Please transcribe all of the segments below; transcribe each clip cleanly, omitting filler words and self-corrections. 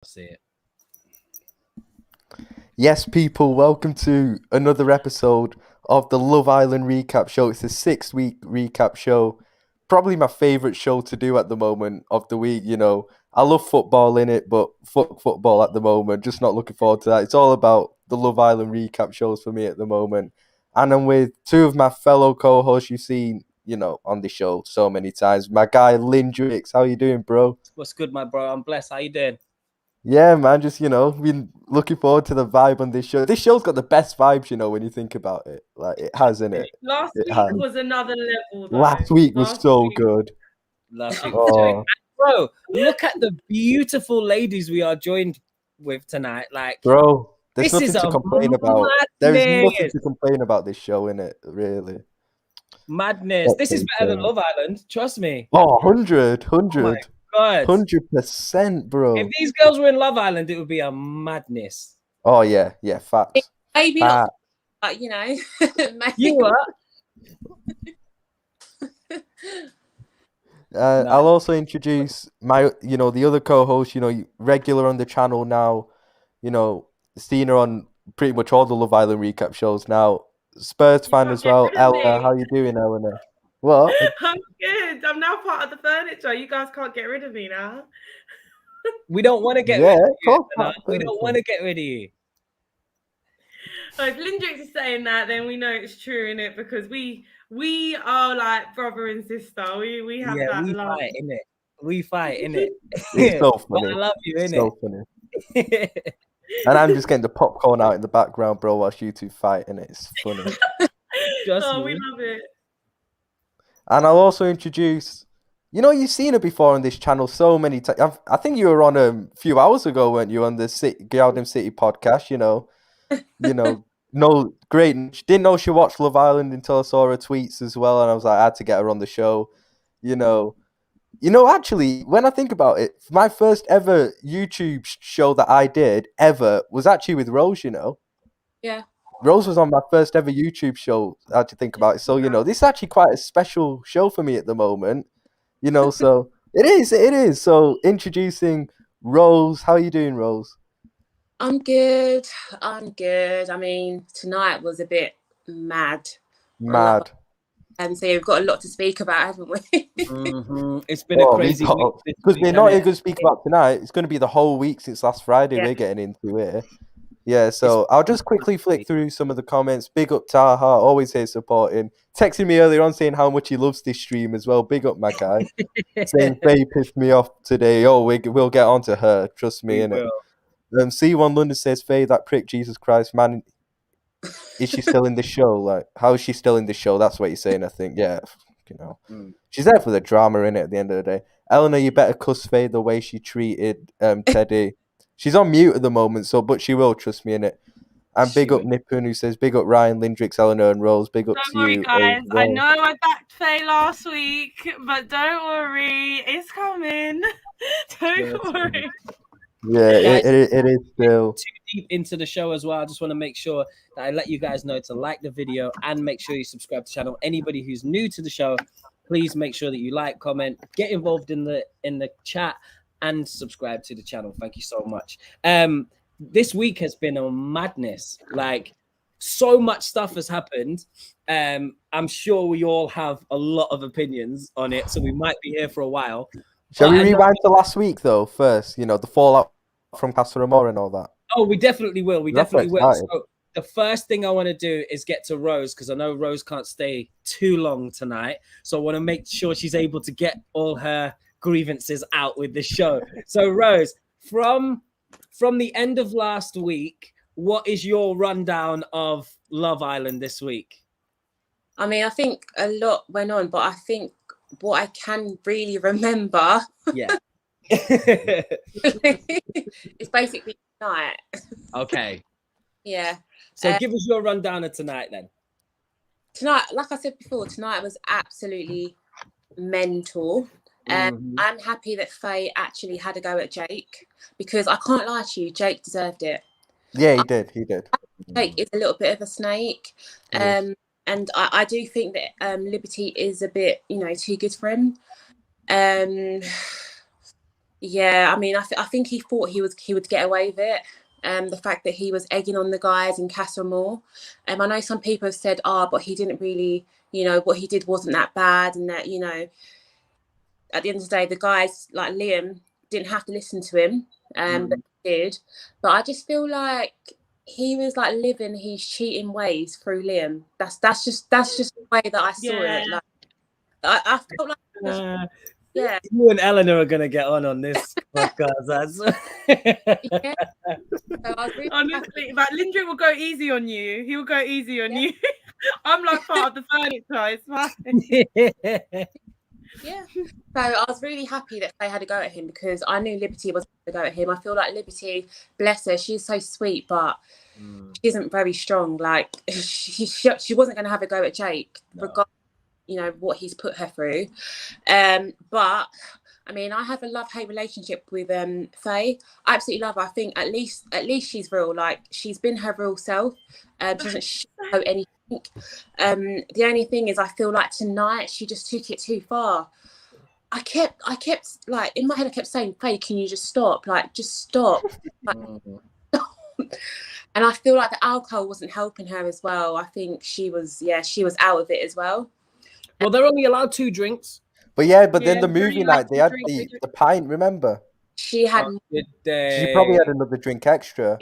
See it. Yes, people, welcome to another episode of the Love Island recap show. It's a 6-week recap show. Probably my favourite show to do at the moment of the week. You know, I love football in it, but fuck football at the moment. Just not looking forward to that. It's all about the Love Island recap shows for me at the moment. And I'm with two of my fellow co-hosts you've seen, on the show so many times. My guy, Lindrix. How you doing, bro? What's good, my bro? I'm blessed. How you doing? Yeah, man, just, been looking forward to the vibe on this show. This show's got the best vibes, when you think about it. Like, it has, innit? Last It week has. was another level, though. Last week was so good. Last week was Oh, bro, look at the beautiful ladies we are joined with tonight. Like, bro, there's this is nothing to a complain about. There is nothing madness. to complain about this show, innit? Really. Madness. This is better than Okay. Love Island. Trust me. Oh, 100, Oh my God. 100%, bro. If these girls were in Love Island, it would be a madness. Oh, yeah, facts. Maybe Facts. not, maybe. You what? I'll also introduce my, the other co-host, regular on the channel now, seen her on pretty much all the Love Island recap shows now. Spurs fan can't as get well. rid of Eleanor, me. how you doing, Eleanor? What? I'm good. I'm now part of the furniture. You guys can't get rid of me now. We don't want to get Yeah, rid of you. cool. Anna. We don't want to get rid of you. So if Lindrix is saying that, then we know it's true, innit? Because we are like brother and sister. We have that we love. fight, innit? We fight, innit? It's so But funny. I love you, It's innit? so funny. And I'm just getting the popcorn out in the background, bro, whilst you two fight, and it's funny. Trust Oh, me. we love it. And I'll also introduce, you've seen her before on this channel so many times. I think you were on a few hours ago, weren't you, on the Galdem City podcast, no, great. Didn't know she watched Love Island until I saw her tweets as well, and I was like, I had to get her on the show, Actually, when I think about it, my first ever YouTube show that I did ever was actually with Rose, Yeah. Rose was on my first ever YouTube show. I had to think about it. So, this is actually quite a special show for me at the moment. So it is. So introducing Rose. How are you doing, Rose? I'm good. I mean, tonight was a bit mad. Mad. So we've got a lot to speak about, haven't we? It's been a crazy week. Because we're not even going to speak about tonight. It's going to be the whole week since last Friday. Yeah. We're getting into it. Yeah, so I'll just quickly flick through some of the comments. Big up Taha, always here supporting. Texting me earlier on saying how much he loves this stream as well. Big up my guy. Saying Faye pissed me off today. Oh, we'll get on to her. Trust me, innit? C1 London says, Faye, that prick, Jesus Christ, man. Is she still in the show? Like, how is she still in the show? That's what you're saying, I think. Yeah, She's there for the drama, innit, at the end of the day. Eleanor, you better cuss Faye the way she treated Teddy. She's on mute at the moment, but she will, trust me, innit. And big up Nippon, who says, big up Ryan, Lindrix, Eleanor, and Rose. Big up Don't to worry, you. guys. Well. I know I backed Faye last week, but don't worry. It's coming. Don't worry. Yeah, it is still. Too deep into the show as well. I just want to make sure that I let you guys know to like the video and make sure you subscribe to the channel. Anybody who's new to the show, please make sure that you like, comment, get involved in the chat, and subscribe to the channel. Thank you so much. This week has been a madness. Like, so much stuff has happened. I'm sure we all have a lot of opinions on it, so we might be here for a while. Shall we rewind to last week, though, first? The fallout from Casa Amor and all that. Oh, we definitely will. We That's definitely will. exciting. So the first thing I want to do is get to Rose, because I know Rose can't stay too long tonight. So I want to make sure she's able to get all her grievances out with the show. So Rose, from the end of last week, what is your rundown of Love Island this week? I mean, I think a lot went on, but I think what I can really remember it's basically tonight. Okay. Yeah. So give us your rundown of tonight then. Tonight, like I said before, tonight was absolutely mental. I'm happy that Faye actually had a go at Jake, because I can't lie to you, Jake deserved it. Yeah, he did. Jake is a little bit of a snake. And I do think that Liberty is a bit, too good for him. Yeah, I mean, I think he thought he would get away with it. The fact that he was egging on the guys in Casa Amor. I know some people have said, but he didn't really, what he did wasn't that bad, and that, at the end of the day, the guys like Liam didn't have to listen to him, but he did. But I just feel like he was like living his cheating ways through Liam. That's just the way that I saw it. Like I felt like. Yeah, you and Eleanor are gonna get on this podcast. Yeah. So I was really honestly, but Lindrick will go easy on you. He will go easy on you. I'm like part of the furniture. It's fine. Yeah. So I was really happy that they had a go at him, because I knew Liberty was going to go at him. I feel like Liberty, bless her, she's so sweet, but she isn't very strong. Like she wasn't going to have a go at Jake, regardless, what he's put her through. But I mean, I have a love-hate relationship with Faye. I absolutely love her. I think at least she's real. Like, she's been her real self. She doesn't show anything. The only thing is, I feel like tonight she just took it too far. I kept like in my head, I kept saying, Faye, can you just stop? Like, just stop. Like, and I feel like the alcohol wasn't helping her as well. I think she was out of it as well. Well, they're only allowed 2 drinks. But then the movie night, they had the pint, remember? She had. She probably had another drink extra.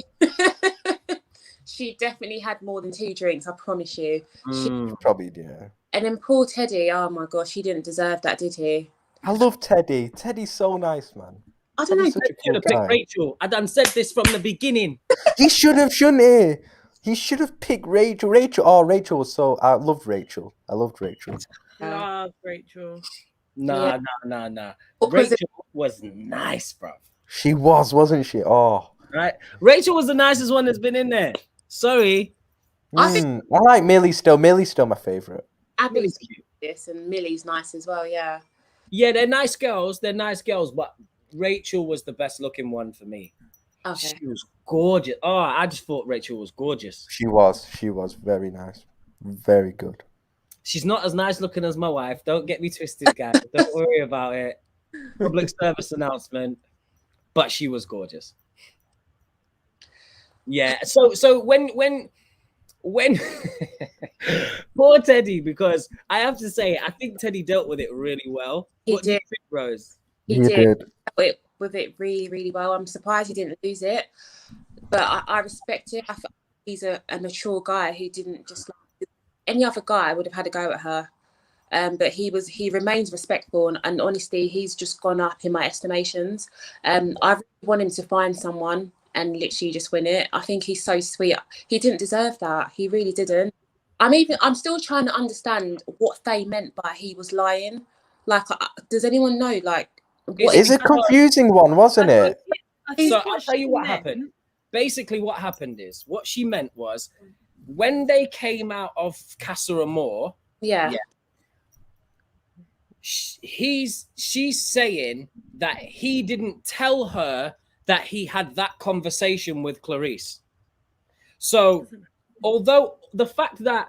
She definitely had more than 2 drinks, I promise you. She probably did. Yeah. And then poor Teddy, oh my gosh, he didn't deserve that, did he? I love Teddy. Teddy's so nice, man. I don't know. He should have picked Rachel. I done said this from the beginning. He should have, shouldn't he? He should have picked Rachel. Rachel was so... I loved Rachel. Love Rachel. Nah. Rachel was nice, bro. She was, wasn't she? Oh. Right. Rachel was the nicest one that's been in there. Sorry. I like Millie still. Millie's still my favourite. Abby's cute. This and Millie's nice as well, yeah. Yeah, they're nice girls. But Rachel was the best looking one for me. Okay. She was gorgeous. Oh, I just thought Rachel was gorgeous. She was very nice. Very good. She's not as nice looking as my wife. Don't get me twisted, guys. Don't worry about it. Public service announcement. But she was gorgeous. Yeah. So when poor Teddy, because I have to say, I think Teddy dealt with it really well. What did you think, Rose? He did. With it really, really well. I'm surprised he didn't lose it, but I respect it. I feel he's a mature guy who didn't just like any other guy would have had a go at her. But he remains respectful, and honestly, he's just gone up in my estimations. I really want him to find someone and literally just win it. I think he's so sweet. He didn't deserve that. He really didn't. I'm still trying to understand what they meant by he was lying. Like, does anyone know? Like, what is a confusing one, wasn't it? So I'll tell you what happened. Basically, what happened is what she meant was when they came out of Casa Amor. Yeah. She's saying that he didn't tell her that he had that conversation with Clarice. So, although the fact that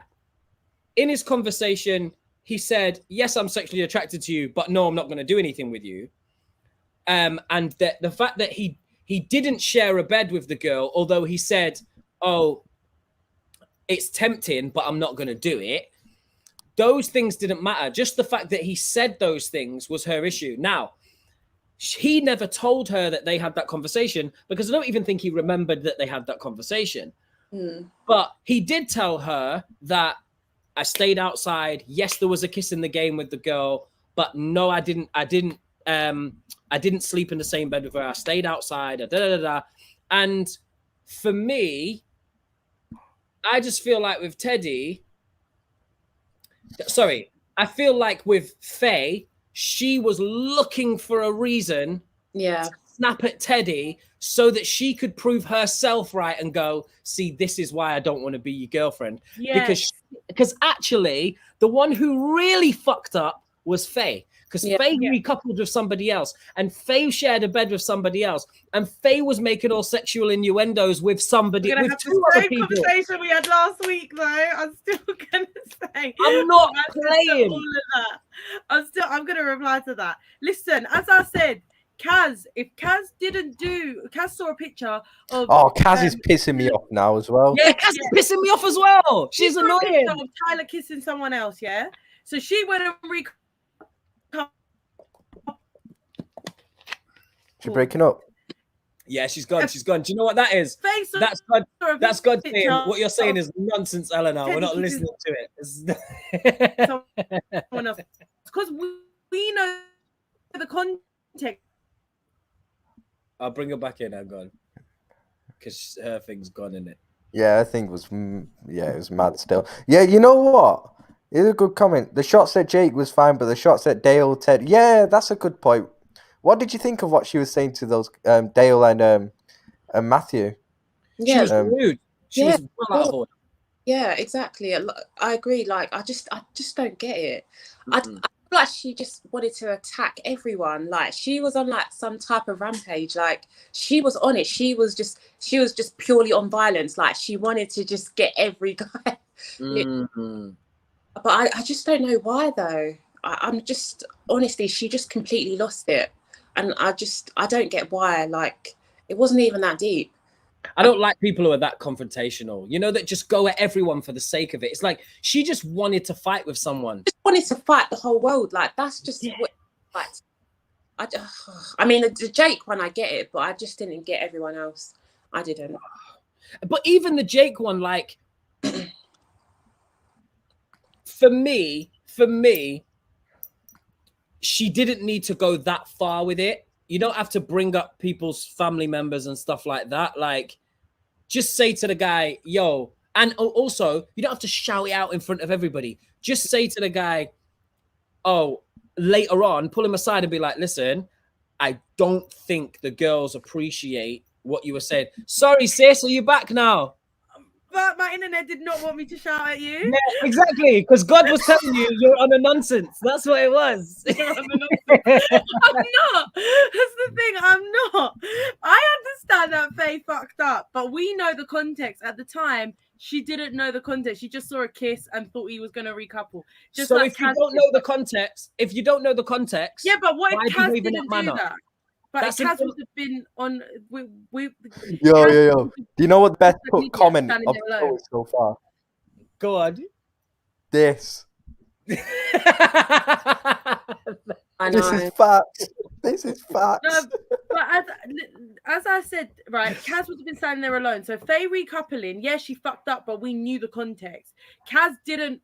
in his conversation he said, "Yes, I'm sexually attracted to you, but no, I'm not going to do anything with you," and that the fact that he didn't share a bed with the girl, although he said, "Oh, it's tempting, but I'm not going to do it." Those things didn't matter. Just the fact that he said those things was her issue. Now, he never told her that they had that conversation because I don't even think he remembered that they had that conversation. But he did tell her that I stayed outside. Yes, there was a kiss in the game with the girl, but no, I didn't sleep in the same bed with her. I stayed outside. And for me, I just feel like with Teddy, I feel like with Faye, she was looking for a reason to snap at Teddy so that she could prove herself right and go, see, this is why I don't want to be your girlfriend. Yes. Because actually, the one who really fucked up was Faye. Because Faye recoupled with somebody else, and Faye shared a bed with somebody else, and Faye was making all sexual innuendos with somebody. With two other people. Conversation we had last week, though. I'm still gonna say I'm not playing all of that. I'm gonna reply to that. Listen, as I said, Kaz, if Kaz saw a picture of. Oh, Kaz is pissing me off now as well. Yeah, Kaz is pissing me off as well. She's saw a picture annoying. of Tyler kissing someone else, yeah. So she went and She's breaking up. Yeah, she's gone. She's gone. Do you know what that is? That's God. That's God saying what you're saying is nonsense, Eleanor. We're not listening to it. Because we know the context. I'll bring her back in. I'm gone because her thing's gone in it. Yeah, I think it was mad still. Yeah, you know what? It's a good comment. The shots at Jake was fine, but the shots at Dale, Ted. Yeah, that's a good point. What did you think of what she was saying to those Dale and Matthew? She was rude. She was well out of order. Yeah, exactly. I agree. Like, I just don't get it. I feel like she just wanted to attack everyone. Like, she was on like some type of rampage. Like, she was on it. She was just purely on violence. Like, she wanted to just get every guy. But I just don't know why though. I'm just honestly, she just completely lost it. And I don't get why. Like, it wasn't even that deep. I don't like people who are that confrontational, you know, that just go at everyone for the sake of it. It's like she just wanted to fight with someone. Just wanted to fight the whole world. Like, that's just what, like, I mean, the Jake one, I get it, but I just didn't get everyone else. I didn't. But even the Jake one, like, for me, she didn't need to go that far with it. You don't have to bring up people's family members and stuff like that. Like, just say to the guy, yo, and also, you don't have to shout it out in front of everybody. Just say to the guy, oh, later on, pull him aside and be like, listen, I don't think the girls appreciate what you were saying. Sorry, sis, are you back now? But my internet did not want me to shout at you. Yeah, exactly, because God was telling you you're on a nonsense. That's what it was. I'm not. That's the thing. I'm not. I understand that Faye fucked up, but we know the context. At the time, she didn't know the context. She just saw a kiss and thought he was going to recouple. Just so like if you don't know the context, yeah, but what if Kaz didn't do that? But That's Kaz would have been on. Yo. Do you know what the best comment of the show is so far? Go on. This. I know. This is facts. This is facts. No, but as I said, right, Kaz would have been standing there alone. So Faye recoupling, yeah, she fucked up, but we knew the context. Kaz didn't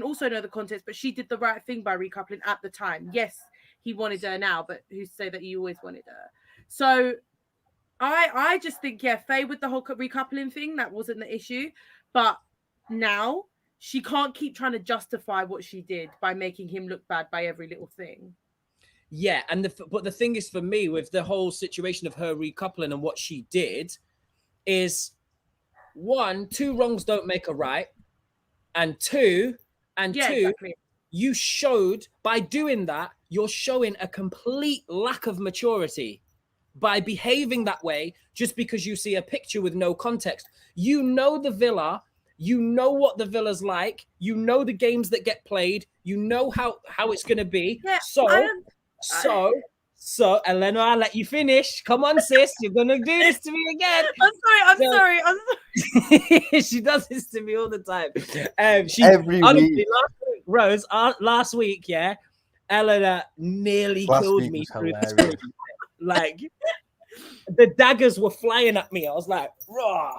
also know the context, but she did the right thing by recoupling at the time. Yes, he wanted her now, but who's to say that he always wanted her? So I just think, yeah, Faye with the whole recoupling thing, that wasn't the issue. But now she can't keep trying to justify what she did by making him look bad by every little thing. Yeah, but the thing is, for me, with the whole situation of her recoupling and what she did, is 1, 2 wrongs don't make a right, and two, exactly. You showed by doing that, you're showing a complete lack of maturity by behaving that way just because you see a picture with no context. You know the villa, you know what the villa's like, you know the games that get played, you know how it's going to be. Yeah, So, Eleanor, I'll let you finish. Come on, sis. You're going to do this to me again. I'm sorry. She does this to me all the time. Every week. Rose, last week, yeah, Eleanor nearly killed me through the story. Like, the daggers were flying at me. I was like, raw.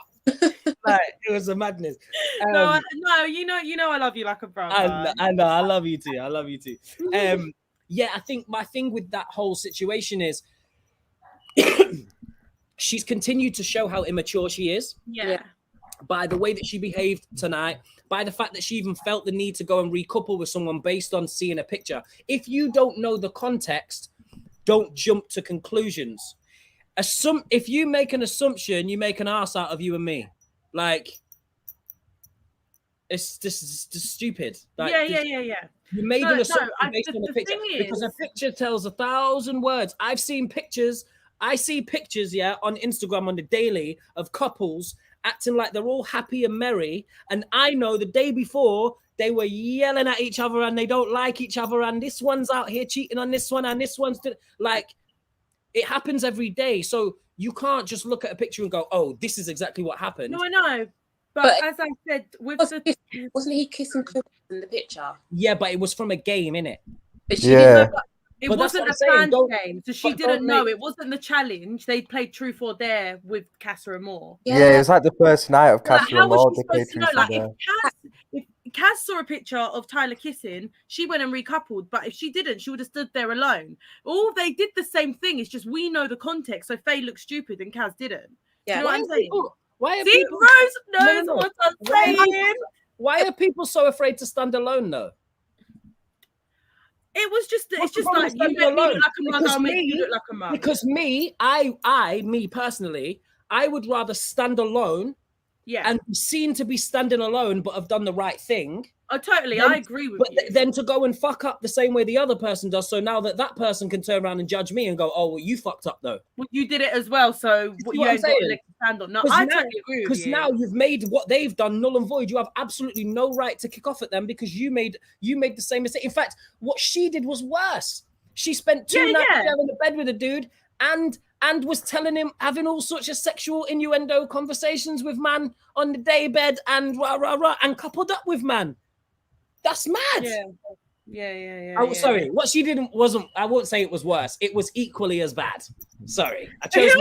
Like, it was a madness. No, you know I love you like a brother. I know, I love you too. Yeah, I think my thing with that whole situation is she's continued to show how immature she is. Yeah. By the way that she behaved tonight, by the fact that she even felt the need to go and recouple with someone based on seeing a picture. If you don't know the context, don't jump to conclusions. If you make an assumption, you make an arse out of you and me. Like, this is just stupid. Like, yeah. You made an assumption based on a picture because a picture tells 1,000 words. I see pictures, yeah, on Instagram on the daily of couples acting like they're all happy and merry, and I know the day before they were yelling at each other and they don't like each other, and this one's out here cheating on this one, and this one's like, it happens every day. So you can't just look at a picture and go, "Oh, this is exactly what happened." No, I know, but as I said, with wasn't he kissing Chloe in the picture? Yeah, but it was from a game, innit? But she didn't know. It But that's wasn't what a I'm saying, fan game, so she but didn't don't know. make- It wasn't the challenge. They played Truth or Dare with Casa and Moore. Yeah, it was like the first night of Like, Casa how and Moore. was she supposed to know? Like, if Kaz saw a picture of Tyler kissing, she went and recoupled. But if she didn't, she would have stood there alone. All they did the same thing. It's just we know the context. So Faye looked stupid and Kaz didn't. Yeah. You know what I'm saying? Why are See, people? Rose knows No. what I'm saying. Why are people so afraid to stand alone though? It was just, What's it's just the problem like, with you standing make me alone? look like a mug, Because I'll make me- you look like a mug. Because me personally, I would rather stand alone Yeah. and be seen to be standing alone, but have done the right thing. Oh, totally. Then- I agree with But you. then to go and fuck up the same way the other person does. So now that person can turn around and judge me and go, "Oh, well, you fucked up though." Well, you did it as well, so what you I'm ain't got a saying? leg to stand on. No, 'Cause I now- totally agree with Because you. now you've made what they've done null and void. You have absolutely no right to kick off at them because you made the same mistake. In fact, what she did was worse. She spent two nights there in the bed with a dude and was telling him, having all sorts of sexual innuendo conversations with man on the day bed and and coupled up with man. That's mad. Yeah. Oh, sorry. What she did wasn't. I won't say it was worse. It was equally as bad. Sorry, I chose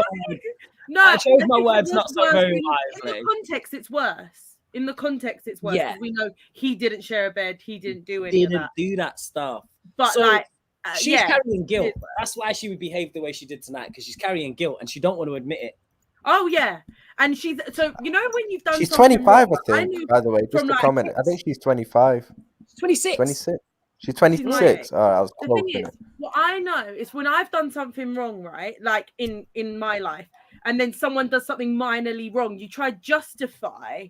I chose my words not so very wisely. In the context, it's worse. In the context, it's worse. Yeah. We know he didn't share a bed. He didn't do any of that. do that stuff. But So, like, she's carrying guilt. That's why she would behave the way she did tonight, because she's carrying guilt and she don't want to admit it. Oh yeah, and she's so when you've done. She's something 25, wrong, I think. By the way, just from, a like, comment. I think she's 25. 26. 26. She's 26. Oh, I was The close. thing is, what I know is when I've done something wrong, right? Like in my life, and then someone does something minorly wrong, you try to justify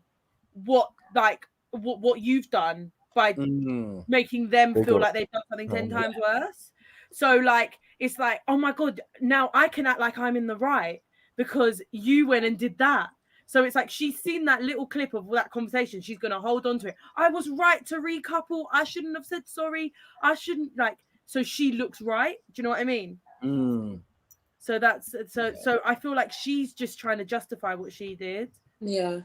what you've done by making them feel like they've done something 10 times worse. So like, it's like, oh my God, now I can act like I'm in the right because you went and did that. So it's like she's seen that little clip of that conversation. She's going to hold on to it. I was right to recouple. I shouldn't have said sorry. I shouldn't so she looks right. Do you know what I mean? So that's so I feel like she's just trying to justify what she did. Yeah.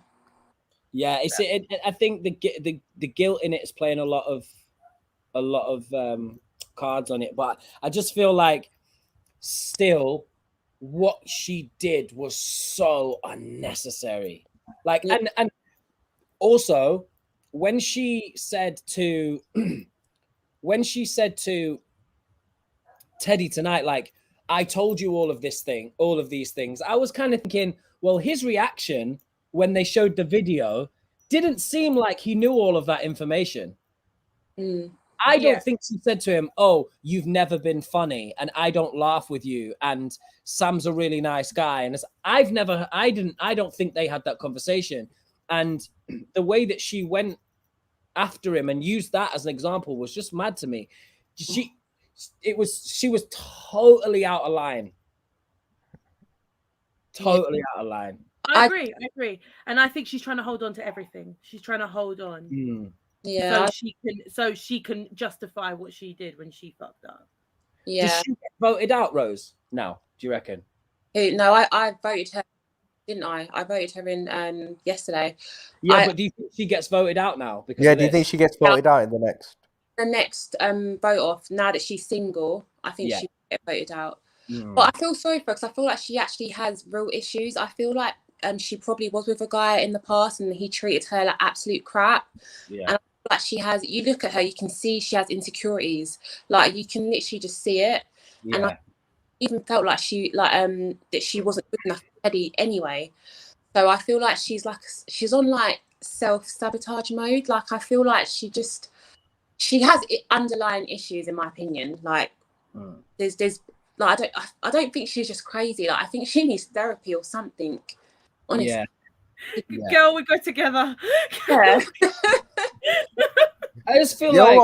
Yeah, I think the guilt in it is playing a lot of cards on it, but I just feel like still what she did was so unnecessary. Like, and also when she said to Teddy tonight, like, I told you all of these things, I was kind of thinking, well, his reaction when they showed the video didn't seem like he knew all of that information. I don't think she said to him, "Oh, you've never been funny, and I don't laugh with you, and Sam's a really nice guy." And I don't think they had that conversation. And the way that she went after him and used that as an example was just mad to me. She was totally out of line. Totally out of line. I agree. And I think she's trying to hold on to everything. She's trying to hold on. Yeah. So she can justify what she did when she fucked up. Yeah. Did she get voted out, Rose? No, do you reckon? No, I voted her, didn't I? I voted her in yesterday. Yeah, but do you think she gets voted out now? Because do you think she gets voted out in the next? The next vote off, now that she's single, I think she will get voted out. But I feel sorry for her because I feel like she actually has real issues. I feel like she probably was with a guy in the past and he treated her like absolute crap. Yeah. And I feel like she has, you look at her, you can see she has insecurities. Like you can literally just see it. Yeah. And I even felt like that she wasn't good enough for Teddy anyway. So I feel like she's on like self-sabotage mode. Like I feel like she has underlying issues in my opinion. Like there's like I don't think she's just crazy. Like I think she needs therapy or something. Honestly. Yeah. Girl, we go together. Yeah. I just feel like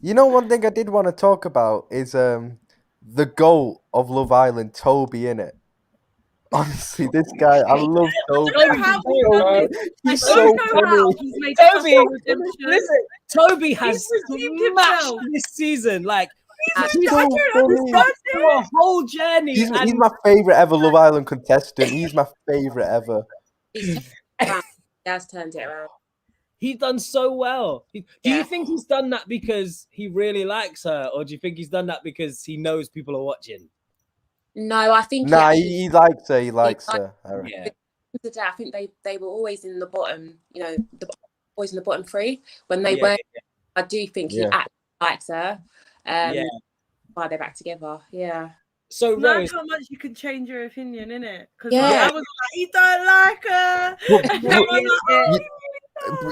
one thing I did want to talk about is the goal of Love Island, Toby, innit? Honestly, this guy, I love Toby. He's so funny. Toby has smashed this season. Like, He's I so don't funny. understand Through it. a whole journey. He's and my favorite ever Love Island contestant. He's my favorite ever. He's turned it around. He has turned it around. he's done so well. Do you Yeah. think he's done that because he really likes her, or do you think he's done that because he knows people are watching? No, I think Nah, actually, he likes her. He likes her. I reckon. Yeah. today, I think they were always in the bottom. You know, always in the bottom three when they Yeah, were. I do think he Yeah. actually likes her. Yeah. Why they're back together? Yeah. So Learn Rose, how much you can change your opinion, innit? Because Yeah. I was like, you don't like her. But- And then I'm like, oh,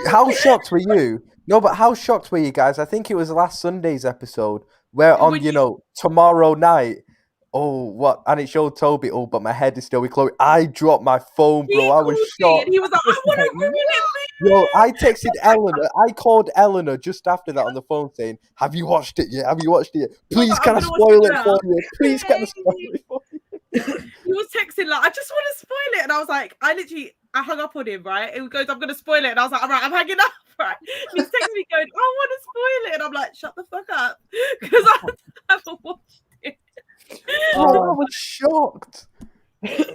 How shocked were you? No, but how shocked were you guys? I think it was last Sunday's episode where on, Would you know, tomorrow night, oh, what? And it showed Toby, oh, but my head is still with Chloe. I dropped my phone, he bro. I was called me shocked. and he was like, I want to ruin it. Yo, I texted Eleanor. I called Eleanor just after that on the phone saying, have you watched it yet? Have you watched it yet? Please, I'm can I gonna watch spoil it it for now." you? Please, can I spoil it for you? He was texting like, I just want to spoil it. And I was like, I hung up on him, right? It goes, I'm going to spoil it. And I was like, all right, I'm hanging up, right? And he's texting me going, I want to spoil it. And I'm like, shut the fuck up. Because I haven't watched it. Bro, I was shocked.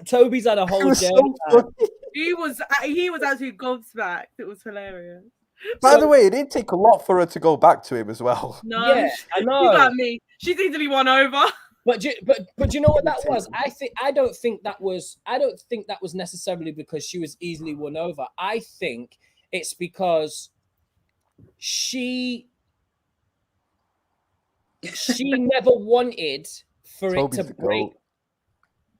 Toby's had a It whole was journey. so funny. He was actually gobsmacked. It was hilarious. By the way, it didn't take a lot for her to go back to him as well. No, Yeah, I she's know. like me. She's easily won over. But you know what that was? I don't think that was necessarily because she was easily won over. I think it's because she never wanted for Toby's it the to break. goat.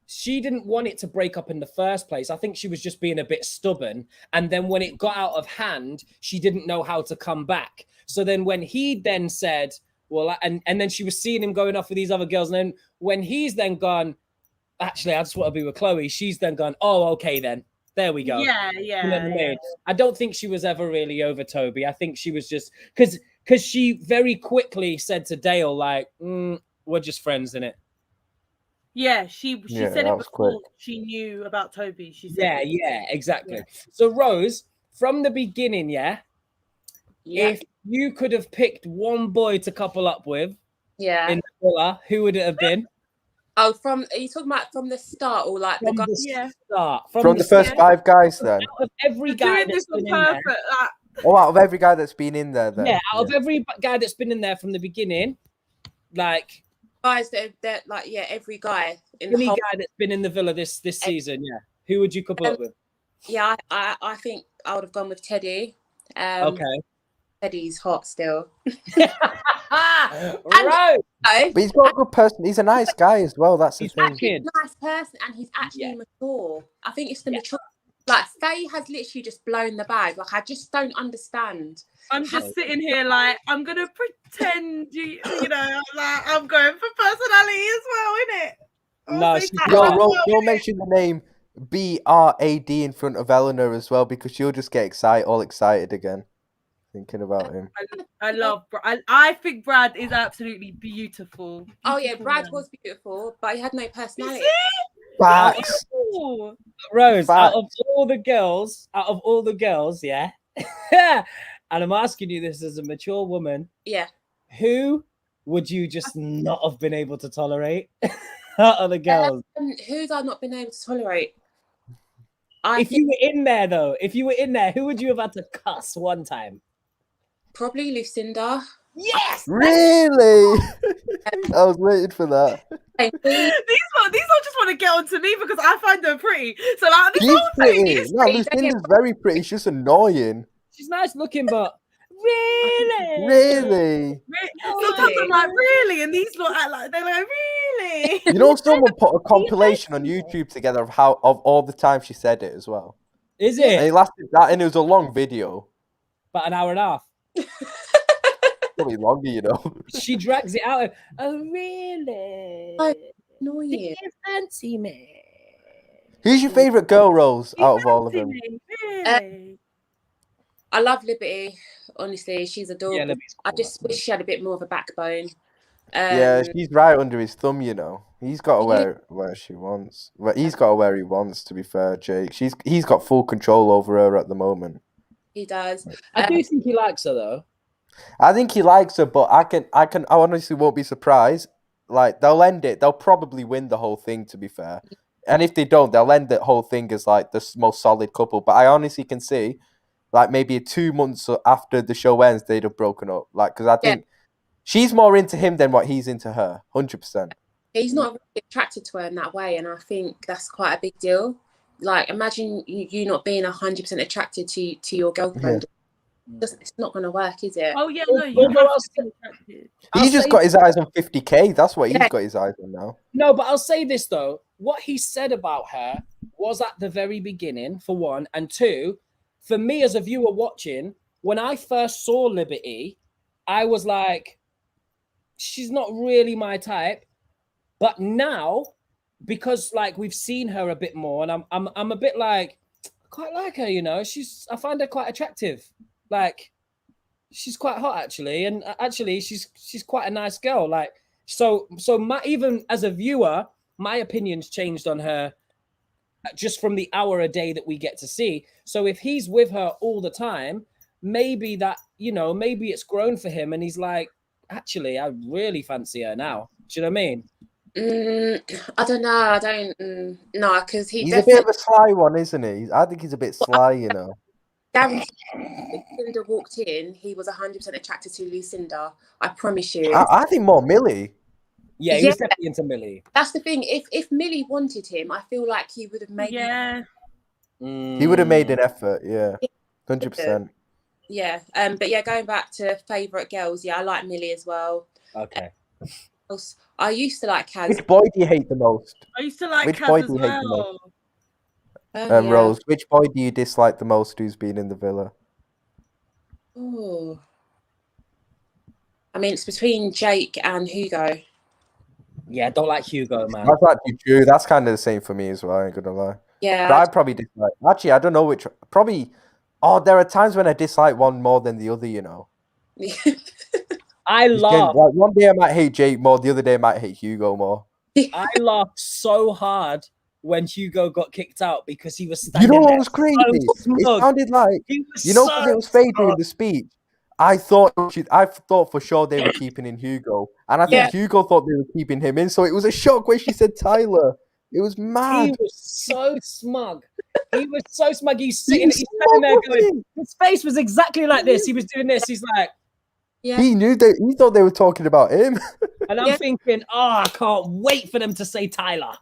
She didn't want it to break up in the first place. I think she was just being a bit stubborn. And then when it got out of hand, she didn't know how to come back. So then when he then said, well, and then she was seeing him going off with these other girls. And then when he's then gone, actually, I just want to be with Chloe. She's then gone, oh, okay, then. There we go. Yeah. You know what I mean? I don't think she was ever really over Toby. I think she was just because she very quickly said to Dale, like, we're just friends, innit? Yeah, she Yeah, said that it was before quick. she knew about Toby. She said Yeah, exactly. Yeah. So Rose, from the beginning, Yeah. if you could have picked one boy to couple up with Yeah. in the villa, who would it have been? Oh, are you talking about from the start or like From the guy? the Yeah. start. From the first start. 5 guys, then. Out of every You're guy doing that's this on been in there. purpose. Oh, out of every guy that's been in there, then. Yeah, out of every guy that's been in there from the beginning, like Guys that like every guy in the any whole. guy that's been in the villa this season, yeah. Who would you couple up with? Yeah, I think I would have gone with Teddy. Okay. Teddy's hot still. Right. But he's got a good person. He's a nice guy as well. That's the He's thing. acting. Nice person, and he's actually mature. I think it's the mature. Like Faye has literally just blown the bag. Like I just don't understand. I'm just sitting here like I'm gonna pretend you know like I'm going for personality as well, innit? No, she's Don't mention the name BRAD in front of Eleanor as well because she'll just get all excited again thinking about him. I love Brad. I think Brad is absolutely beautiful. Oh yeah, Beautiful Brad man. was beautiful, but he had no personality. Facts. Ooh. Rose, Fact. out of all the girls, yeah. And I'm asking you this as a mature woman, Yeah. who would you just not have been able to tolerate out of the girls? Who's I not been able to tolerate? If you were in there, who would you have had to cuss one time? Probably Lucinda. Yes! Really? I was waiting for that. These all just want to get onto me because I find her pretty. So like this She's whole thing pretty. is No, Lucinda's very pretty. She's just annoying. She's nice looking, but really? Really? sometimes I'm like, really? And these lot act like they're like, really? You know, someone put a compilation on YouTube together of all the time she said it as well. Is And it? it lasted that, and it was a long video. About an hour and a half. Probably longer, you know. She drags it out. Oh, really? Do Annoying. you fancy me? Who's your favourite girl, Rose, out of all of them? Really? I love Liberty. Honestly, she's adorable. Yeah, Libby's I cool, just wish she had a bit more of a backbone. Yeah, she's right under his thumb, you know. He's got to wear where she wants. Well, he's got to where he wants, to be fair, Jake. He's got full control over her at the moment. He does. I do think he likes her, though. I think he likes her, but I honestly won't be surprised. Like, they'll end it. They'll probably win the whole thing, to be fair. And if they don't, they'll end the whole thing as like the most solid couple. But I honestly can see, like, maybe 2 months after the show ends, they'd have broken up. Like, because I think she's more into him than what he's into her. 100%. He's not really attracted to her in that way, and I think that's quite a big deal. Like, imagine you not being 100% attracted to your girlfriend. It's not going to work, is it? Oh yeah, no, you have to be attracted. He just got his eyes on 50K. That's what he's got his eyes on now. No, but I'll say this though: what he said about her was at the very beginning, for one, and two, for me as a viewer watching, when I first saw Liberty, I was like, she's not really my type. But now, because like we've seen her a bit more, and I'm a bit like, I quite like her, you know. I find her quite attractive. Like, she's quite hot actually, and actually she's quite a nice girl. Like, so even as a viewer, my opinion's changed on her just from the hour a day that we get to see. So if he's with her all the time, maybe that, you know, maybe it's grown for him, and he's like, actually, I really fancy her now. Do you know what I mean? I don't know. I don't know, because he's a bit of a sly one, isn't he? I think he's a bit sly, you know. Guaranteed, if Lucinda walked in, he was 100% attracted to Lucinda. I promise you. I think more Millie. Yeah, he was definitely into Millie. That's the thing. If Millie wanted him, I feel like he would have made. Yeah. He would have made an effort. Yeah, 100%. Yeah. But yeah, going back to favourite girls. Yeah, I like Millie as well. Okay. I used to like Kaz. Which boy do you hate the most? I used to like Which Kaz boy as do you hate the most? Rose. Which boy do you dislike the most who's been in the villa? Oh, I mean, it's between Jake and Hugo. Yeah, I don't like Hugo, man. That's actually true. That's kind of the same for me as well. I ain't gonna lie. Yeah, but I probably dislike. Actually, I don't know which. Probably. Oh, there are times when I dislike one more than the other. You know. I laugh. Like, one day I might hate Jake more. The other day I might hate Hugo more. I laughed so hard when Hugo got kicked out because he was standing there. You know what was crazy? It sounded like, because it was Faye doing the speech. I thought for sure they were keeping in Hugo, and I think Hugo thought they were keeping him in. So it was a shock when she said Tyler. It was mad. He was so smug. He was so smug. He's standing there going. His face was exactly like this. He was doing this. He's like. Yeah. He thought they were talking about him. And I'm thinking, I can't wait for them to say Tyler.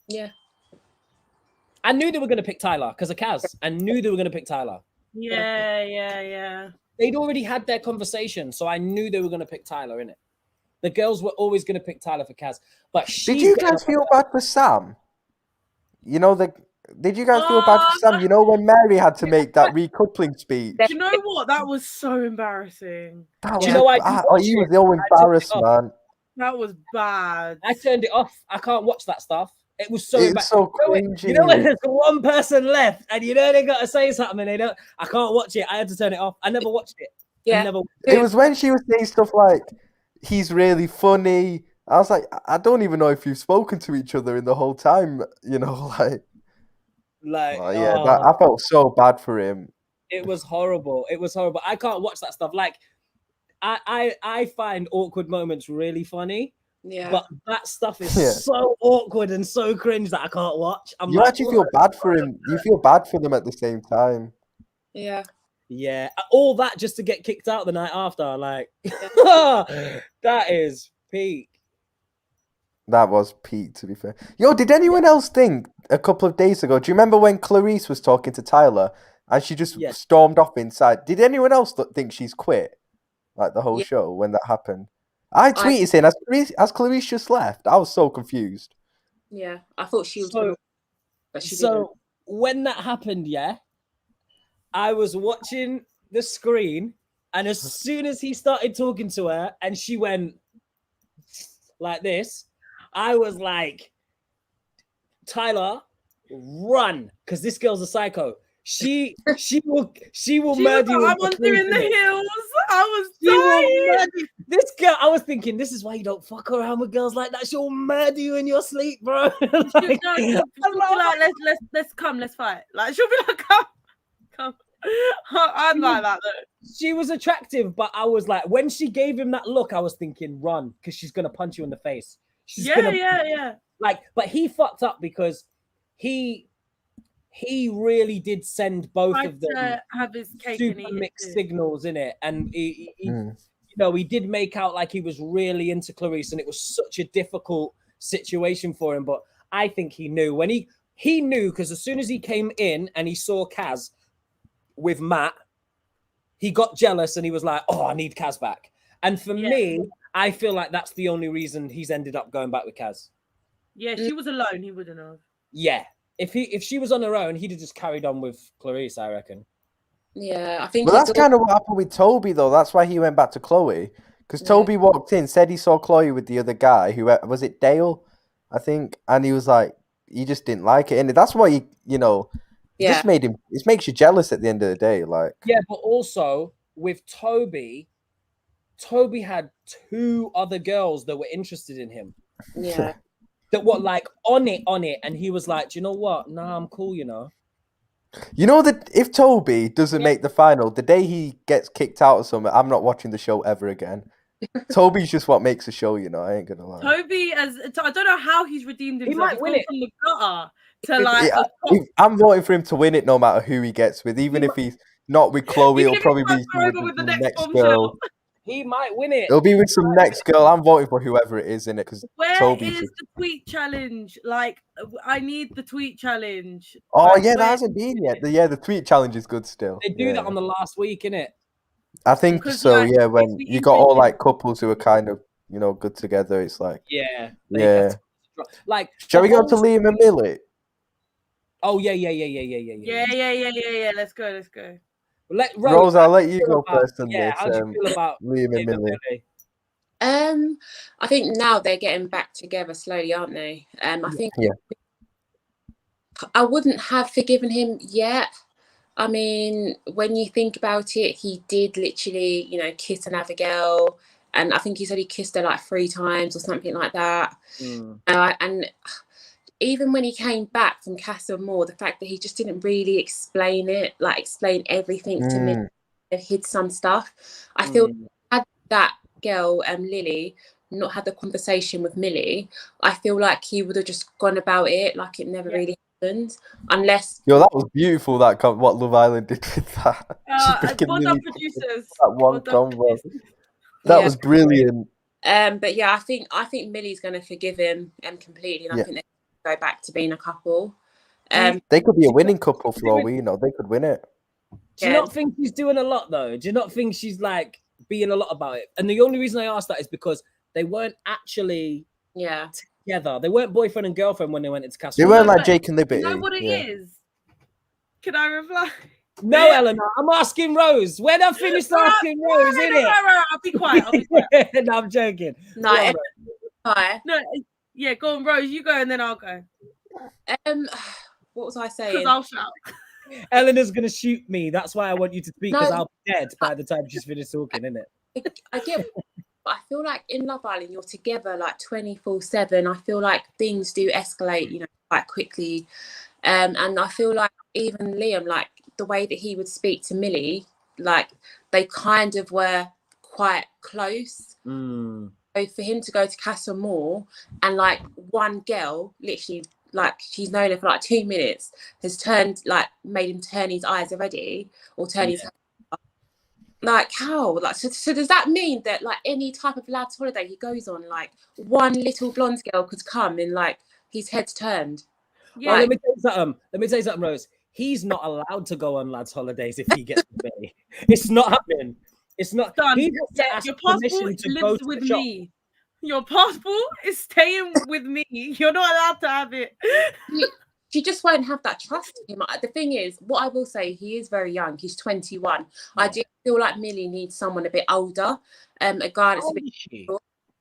Yeah. I knew they were going to pick Tyler because of Kaz. I knew they were going to pick Tyler. Yeah. They'd already had their conversation, so I knew they were going to pick Tyler, innit? The girls were always going to pick Tyler for Kaz. But did you guys feel bad for Sam? You know, did you guys feel bad for Sam? You know, when Mary had to make that recoupling speech. Do you know what? That was so embarrassing. Do you know why? He was so embarrassed, man. That was bad. I turned it off. I can't watch that stuff. It was so embarrassing. So cringy. You know when there's one person left and you know they got to say something and I can't watch it. I had to turn it off. I never watched it. Yeah. It was when she was saying stuff like, he's really funny. I was like, I don't even know if you've spoken to each other in the whole time, you know, like. I felt so bad for him. It was horrible. It was horrible. I can't watch that stuff. Like, I find awkward moments really funny. Yeah. But that stuff is so awkward and so cringe that I can't watch. You actually feel bad for him. You feel bad for them at the same time. Yeah. Yeah. All that just to get kicked out the night after. Like, that is peak. That was peak, to be fair. Yo, did anyone else think a couple of days ago? Do you remember when Clarice was talking to Tyler and she just stormed off inside? Did anyone else think she's quit? Like the whole show when that happened? I tweeted saying, has Clarice just left? I was so confused. Yeah, I thought she was. But she didn't. When that happened, I was watching the screen, and as soon as he started talking to her and she went like this, I was like, Tyler, run, because this girl's a psycho. She will murder you. I was doing the hills. I was dying. This girl, I was thinking, this is why you don't fuck around with girls like that. She'll murder you in your sleep, bro. Let's fight. Like, she'll be like, come, let's fight. Like, come. I'm like that though. She was attractive, but I was like, when she gave him that look, I was thinking, run, because she's gonna punch you in the face. She's Yeah. Like, but he fucked up because he really did send both Tried of them to have his cake and super eat it mixed too. signals in it, and he he did make out like he was really into Clarice, and it was such a difficult situation for him. But I think he knew when he knew, because as soon as he came in and he saw Kaz with Matt, he got jealous and he was like, "Oh, I need Kaz back." And for me, I feel like that's the only reason he's ended up going back with Kaz. Yeah, she was alone. He wouldn't have. Yeah, if she was on her own, he'd have just carried on with Clarice, I reckon. Yeah, I think. Well, that's kind of what happened with Toby, though. That's why he went back to Chloe. Because Toby walked in, said he saw Chloe with the other guy, who was it Dale, I think, and he was like, he just didn't like it, and that's why it just made him. It makes you jealous at the end of the day, like. Yeah, but also with Toby had 2 other girls that were interested in him. Yeah. That were like on it, and he was like, "Do you know what? Nah, I'm cool, you know." You know that if Toby doesn't make the final, the day he gets kicked out or something, I'm not watching the show ever again. Toby's just what makes a show, I ain't gonna lie. Toby, I don't know how he's redeemed himself. He might win it from the gutter to like. I'm voting for him to win it, no matter who he gets with. Even if he's not with Chloe, he'll probably be with the next girl. He might win it. It'll be with some next girl. I'm voting for whoever it is in it because Toby's is the tweet challenge? Like, I need the tweet challenge. Oh like, yeah, that hasn't been yet. The tweet challenge is good still. They do that on the last week, innit? I think so. Like, yeah, when you got all like couples who are kind of good together, it's like Like, shall we go to Liam and Millie? Oh yeah. Yeah. Let's go. Rose, I'll let you go first on this. How do you feel about Liam and Millie? I think now they're getting back together slowly, aren't they? I think I wouldn't have forgiven him yet. I mean, when you think about it, he did literally, kiss another girl, and I think he said he kissed her like 3 times or something like that. And even when he came back from Castle Moor, the fact that he just didn't really explain everything to me, hid some stuff. I feel had that girl, Lily, not had the conversation with Millie, I feel like he would have just gone about it like it never really happened, unless. Yo, that was beautiful. What Love Island did with that. Well done, producers. That one convo. That was brilliant. But yeah, I think Millie's going to forgive him completely, and I think they go back to being a couple. They could be a winning couple for all we know. They could win it. Do you not think she's doing a lot though? Do you not think she's like being a lot about it? And the only reason I asked that is because they weren't actually together. They weren't boyfriend and girlfriend when they went into Castle. They weren't like Jake and Liberty. You know what it is? Can I reply? No, Eleanor, I'm asking Rose. When I finished asking Rose, innit? I'll be quiet. No, I'm joking. No, yeah, go on, Rose. You go and then I'll go. What was I saying? Because I'll shout. Eleanor's gonna shoot me. That's why I want you to speak, because I'll be dead by the time she's finished talking, innit? I get. I feel like in Love Island, you're together like 24/7. I feel like things do escalate, quite quickly. And I feel like even Liam, like the way that he would speak to Millie, like they kind of were quite close. So for him to go to Castle Moor and like one girl, literally, like she's known her for like 2 minutes, has made him turn his eyes already, or turn his head. Like how? Like so does that mean that like any type of lad's holiday he goes on, like one little blonde girl could come and like his head's turned? Yeah. Well, let me tell you something, Rose. He's not allowed to go on lads' holidays if he gets to me. It's not happening. It's not. He has your passport lives with me. Your passport is staying with me. You're not allowed to have it. She just won't have that trust in him. The thing is, what I will say, he is very young. He's 21. I do feel like Millie needs someone a bit older. A guy that's a bit.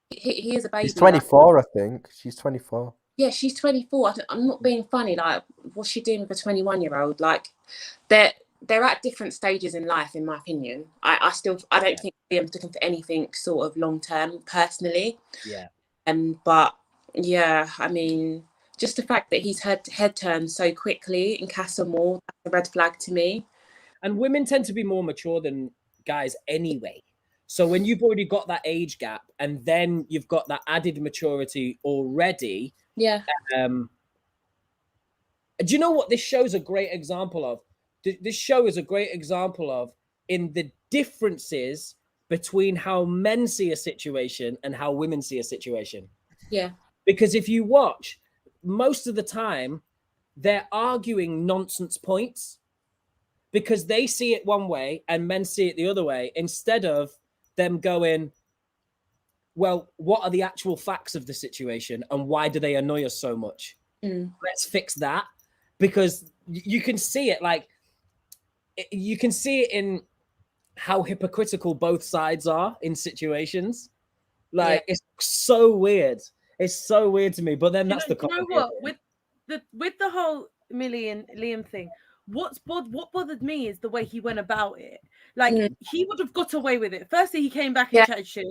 He is a baby. She's 24, I think. She's 24. Yeah, she's 24. I'm not being funny. Like, what's she doing with a 21-year-old? Like, they're at different stages in life, in my opinion. I don't think I'm looking for anything sort of long term, personally. Yeah. But yeah, I mean, just the fact that he's head turned so quickly in Castle Moor, that's a red flag to me. And women tend to be more mature than guys anyway. So when you've already got that age gap and then you've got that added maturity already, Yeah. do you know what this show's a great example of? This show is a great example of in the differences between how men see a situation and how women see a situation. Yeah. Because if you watch, most of the time, they're arguing nonsense points because they see it one way and men see it the other way, instead of them going, well, what are the actual facts of the situation and why do they annoy us so much? Let's fix that. Because you can see it, like, you can see it in how hypocritical both sides are in situations. Like, it's so weird. It's so weird to me. But then that's you know what? With the whole Millie and Liam thing, what bothered me is the way he went about it. Like, he would have got away with it. Firstly, he came back and chatted shit.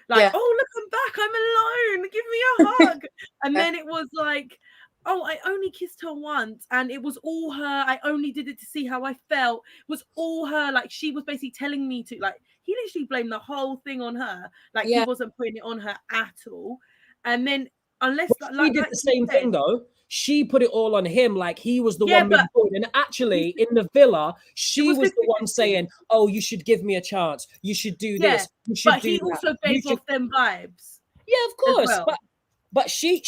Like, oh, look, I'm back. I'm alone. Give me a hug. And then it was like, oh, I only kissed her once and it was all her. I only did it to see how I felt. It was all her. Like, she was basically telling me to, like, he literally blamed the whole thing on her. Like, he wasn't putting it on her at all. And then, unless she did the same thing though. She put it all on him, like he was the one moving forward. And actually, in the villa, she was the one saying, "Oh, you should give me a chance. You should do this. You should but do he that. also gave off them vibes. Yeah, of course. Well. But she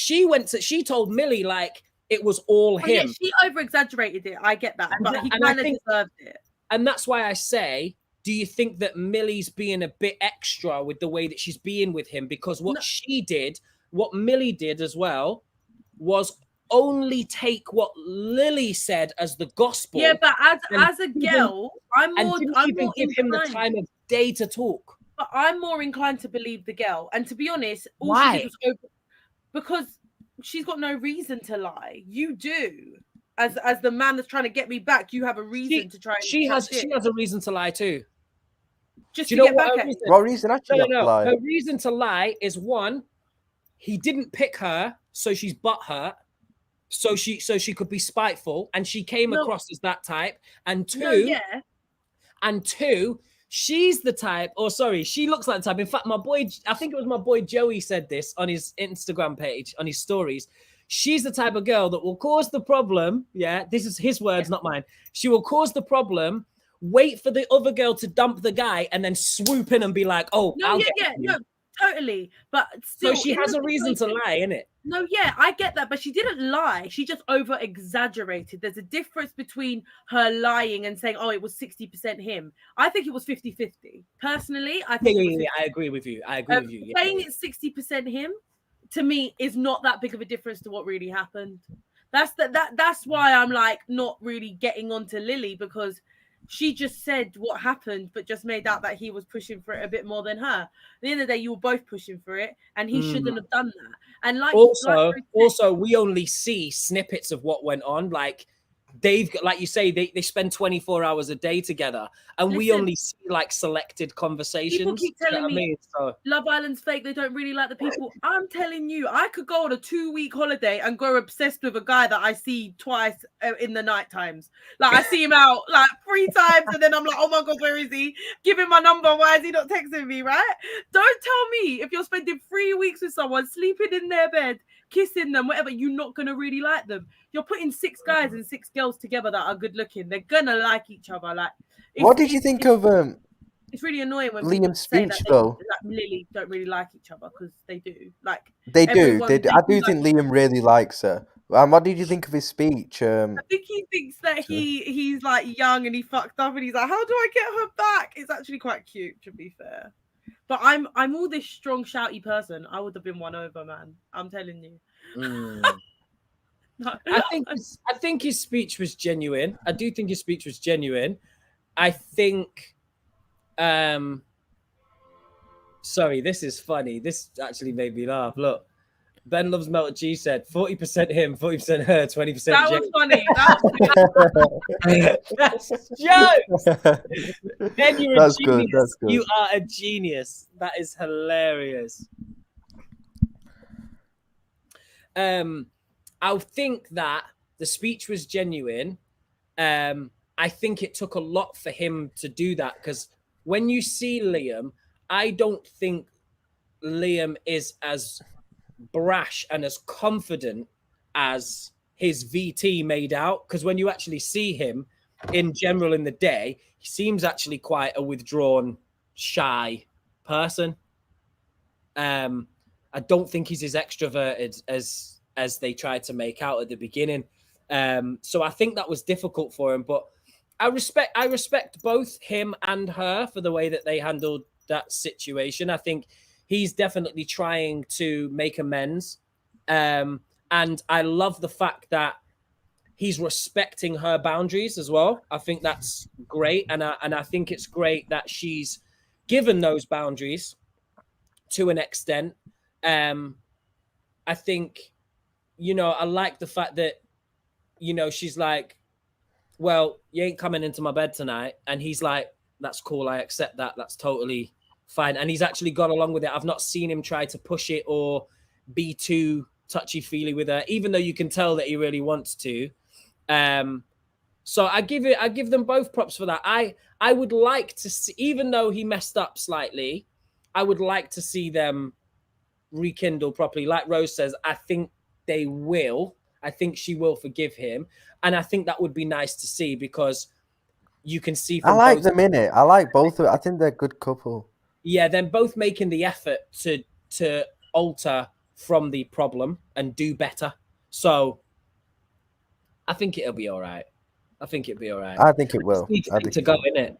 told Millie like it was all him. Yeah, she over exaggerated it. I get that, but he kind of deserved it. And that's why I say, do you think that Millie's being a bit extra with the way that she's being with him? Because what Millie did as well, was only take what Lily said as the gospel. Yeah, but as a girl, I'm more give him the time of day to talk. But I'm more inclined to believe the girl. And to be honest, all why? She did was because she's got no reason to lie. You do. As the man that's trying to get me back, you have a reason to try. And she has a reason to lie too. Just do to you get know back at you. What reason actually? No. Her reason to lie is one, he didn't pick her, so she's butthurt. So she could be spiteful, and she came across as that type. And two, she's the type, or sorry, she looks like the type. In fact, I think it was my boy Joey said this on his Instagram page, on his stories. She's the type of girl that will cause the problem. Yeah, this is his words, not mine. She will cause the problem, wait for the other girl to dump the guy, and then swoop in and be like, "Oh, no, totally." But still, so she has a reason to lie, innit? No, yeah, I get that, but she didn't lie. She just over exaggerated. There's a difference between her lying and saying, "Oh, it was 60% him." I think it was 50-50. Personally, I think I agree with you. Saying it's 60% him, to me, is not that big of a difference to what really happened. That's why I'm like not really getting onto Lily, because she just said what happened, but just made out that he was pushing for it a bit more than her. At the end of the day, you were both pushing for it, and he shouldn't have done that. And also, we only see snippets of what went on. Like like you say, they spend 24 hours a day together, and we only see like selected conversations. People keep telling me Love Island's fake. They don't really like the people. I'm telling you, I could go on a 2-week holiday and go obsessed with a guy that I see twice in the night times. Like I see him out like 3 times, and then I'm like, oh my god, where is he? Give him my number. Why is he not texting me? Right? Don't tell me if you're spending 3 weeks with someone, sleeping in their bed, kissing them, whatever, you're not gonna really like them. You're putting 6 guys and 6 girls together that are good looking. They're gonna like each other. Like, what did you think of it's really annoying when Liam's speech though? Lily don't really like each other, because they do. Like they do. I do think Liam really likes her. What did you think of his speech? I think he thinks that he's like young and he fucked up, and he's like, how do I get her back? It's actually quite cute, to be fair. But I'm all this strong, shouty person. I would have been won over, man. I'm telling you. No. I think his speech was genuine. I do think his speech was genuine. I think sorry, this is funny. This actually made me laugh. Look, Ben Loves Melted Cheese said 40% him, 40% her, 20% That was funny. That's jokes. Ben, you're a genius. That's good. You are a genius. That is hilarious. I think that the speech was genuine. I I think it took a lot for him to do that, because when you see Liam, I don't think Liam is as brash and as confident as his VT made out. Because when you actually see him in general in the day, he seems actually quite a withdrawn, shy person. I don't think he's as extroverted as they tried to make out at the beginning. So I think that was difficult for him. But I respect both him and her for the way that they handled that situation. I think he's definitely trying to make amends. And I love the fact that he's respecting her boundaries as well. I think that's great. And I think it's great that she's given those boundaries to an extent. I think, I like the fact that, she's like, well, you ain't coming into my bed tonight. And he's like, that's cool. I accept that. That's totally fine. And he's actually gone along with it. I've not seen him try to push it or be too touchy-feely with her, even though you can tell that he really wants to. So I give them both props for that. I would like to see, even though he messed up slightly, I would like to see them rekindle properly. Like Rose says, I think they will. I think she will forgive him. And I think that would be nice to see, because you can see from I like them in it. I like both of it. I think they're a good couple. Yeah, they're both making the effort to alter from the problem and do better. So I think it'll be all right. I think it'll be all right. I think it will. I think to go in it.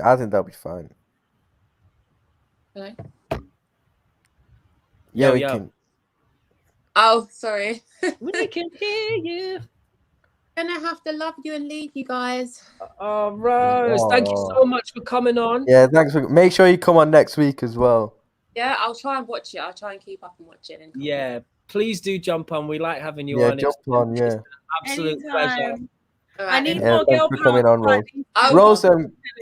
I think that'll be fine. Hello? Yeah, Yo, we yo. can. Oh, sorry. We can hear you. Gonna have to love you and leave you guys. Oh, Rose, thank you so much for coming on. Yeah, thanks for. Make sure you come on next week as well. Yeah, I'll try and watch it. I'll try and keep up and watch it. And Yeah, please do jump on. We like having you Yeah, on. jump on. Yeah. It's an absolute pleasure. Anytime. All I right, need then. Yeah, more thanks girl for coming power. on, Rose. Oh, Rose,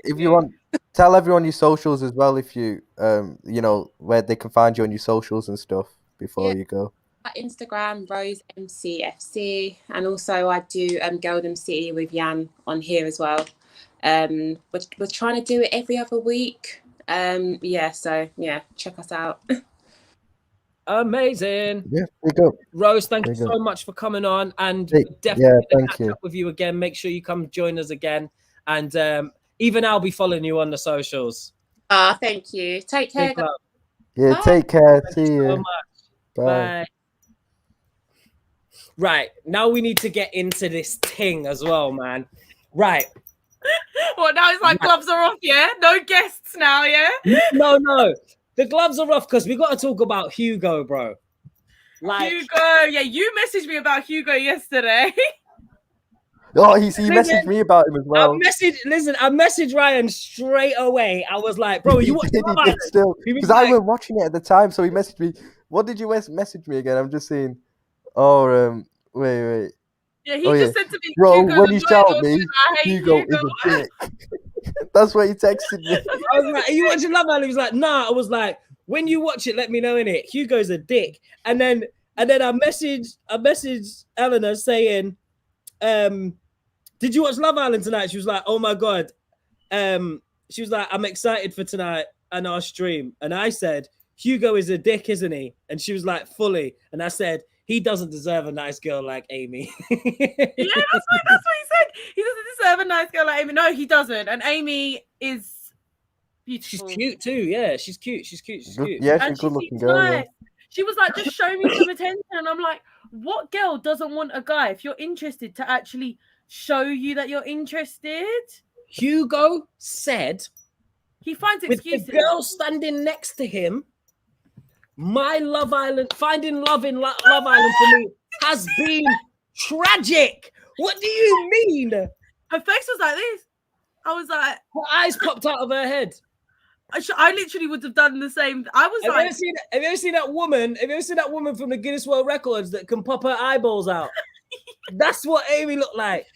if you want, tell everyone your socials as well. If you, where they can find you on your socials and stuff before you go. Instagram, Rose MCFC, and also I do Geldham City with Jan on here as well. We're trying to do it every other week. So check us out. Amazing. Yeah, there you go. Rose, thank There you you go. so much for coming on, and Yeah, definitely thank catch you. up with you again. Make sure you come join us again, and even I'll be following you on the socials. Thank you. Take care. Big love. Yeah, Bye. take care. Thank See you so you. much. Bye. Bye. Right, now we need to get into this thing as well, man. Right. What, now it's like gloves are off, yeah? No guests now, yeah? No. The gloves are off because we got to talk about Hugo, bro. Like, Hugo, yeah, you messaged me about Hugo yesterday. Oh, he messaged me about him as well. I messaged Ryan straight away. I was like, bro, you watch He Love did Island? still, He was because I like- wasn't watching it at the time, so he messaged me. What did you message me again? I'm just saying. Oh, wait. Yeah, he Oh, just said to me, Bro, Hugo, when the you shout loyal, me, I hate Hugo Hugo. is a dick. That's what he texted me. I was like, are you watching Love Island? He was like, nah. I was like, when you watch it, let me know, innit? Hugo's a dick. And then I messaged Eleanor saying, did you watch Love Island tonight? She was like, oh my God. She was like, I'm excited for tonight and our stream. And I said, Hugo is a dick, isn't he? And she was like, fully. And I said, he doesn't deserve a nice girl like Amy. Yeah, that's what he said. He doesn't deserve a nice girl like Amy. No, he doesn't. And Amy is beautiful. She's cute too. Yeah, she's cute. She's cute. Yeah, she's And a good looking seems girl. nice. Yeah. She was like, just show me some attention. And I'm like, what girl doesn't want a guy, if you're interested, to actually show you that you're interested? Hugo said, He finds with excuses. the girl standing next to him, my Love Island, finding love in Love Island for me has been tragic. What do you mean? Her face was like this. I was like, Her eyes popped out of her head. I literally would have done the same. I was Have like, you ever seen that woman? Have you ever seen that woman from the Guinness World Records that can pop her eyeballs out? That's what Amy looked like.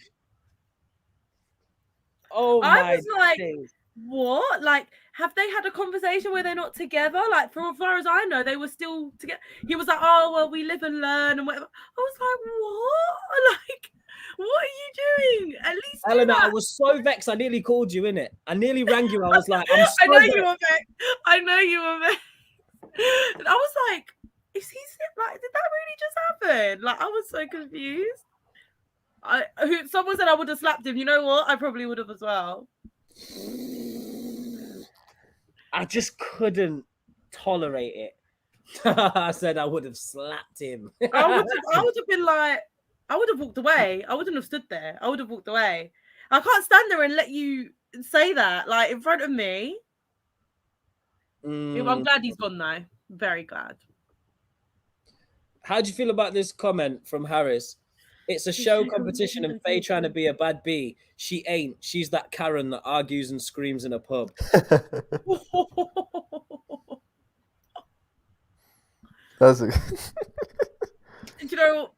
Oh my! I was like, days. what? Like, have they had a conversation where they're not together? Like, for as far as I know, they were still together. He was like, oh, well, we live and learn and whatever. I was like, what? Like, What are you doing? At least do Eleanor, I that. was so vexed. I nearly called you, innit? I nearly rang you. I was like, I'm so I know vexed. you were vexed. I know you were vexed. And I was like, is he like, did that really just happen? Like, I was so confused. Someone said I would have slapped him. You know what? I probably would have as well. I just couldn't tolerate it. I said I would have slapped him. I would have been like, I would have walked away. I wouldn't have stood there. I would have walked away. I can't stand there and let you say that, like, in front of me. I'm glad he's gone though. Very glad. How do you feel about this comment from Harris? It's a show competition and Faye trying to be a bad bee. She ain't. She's that Karen that argues and screams in a pub. That's a... You know,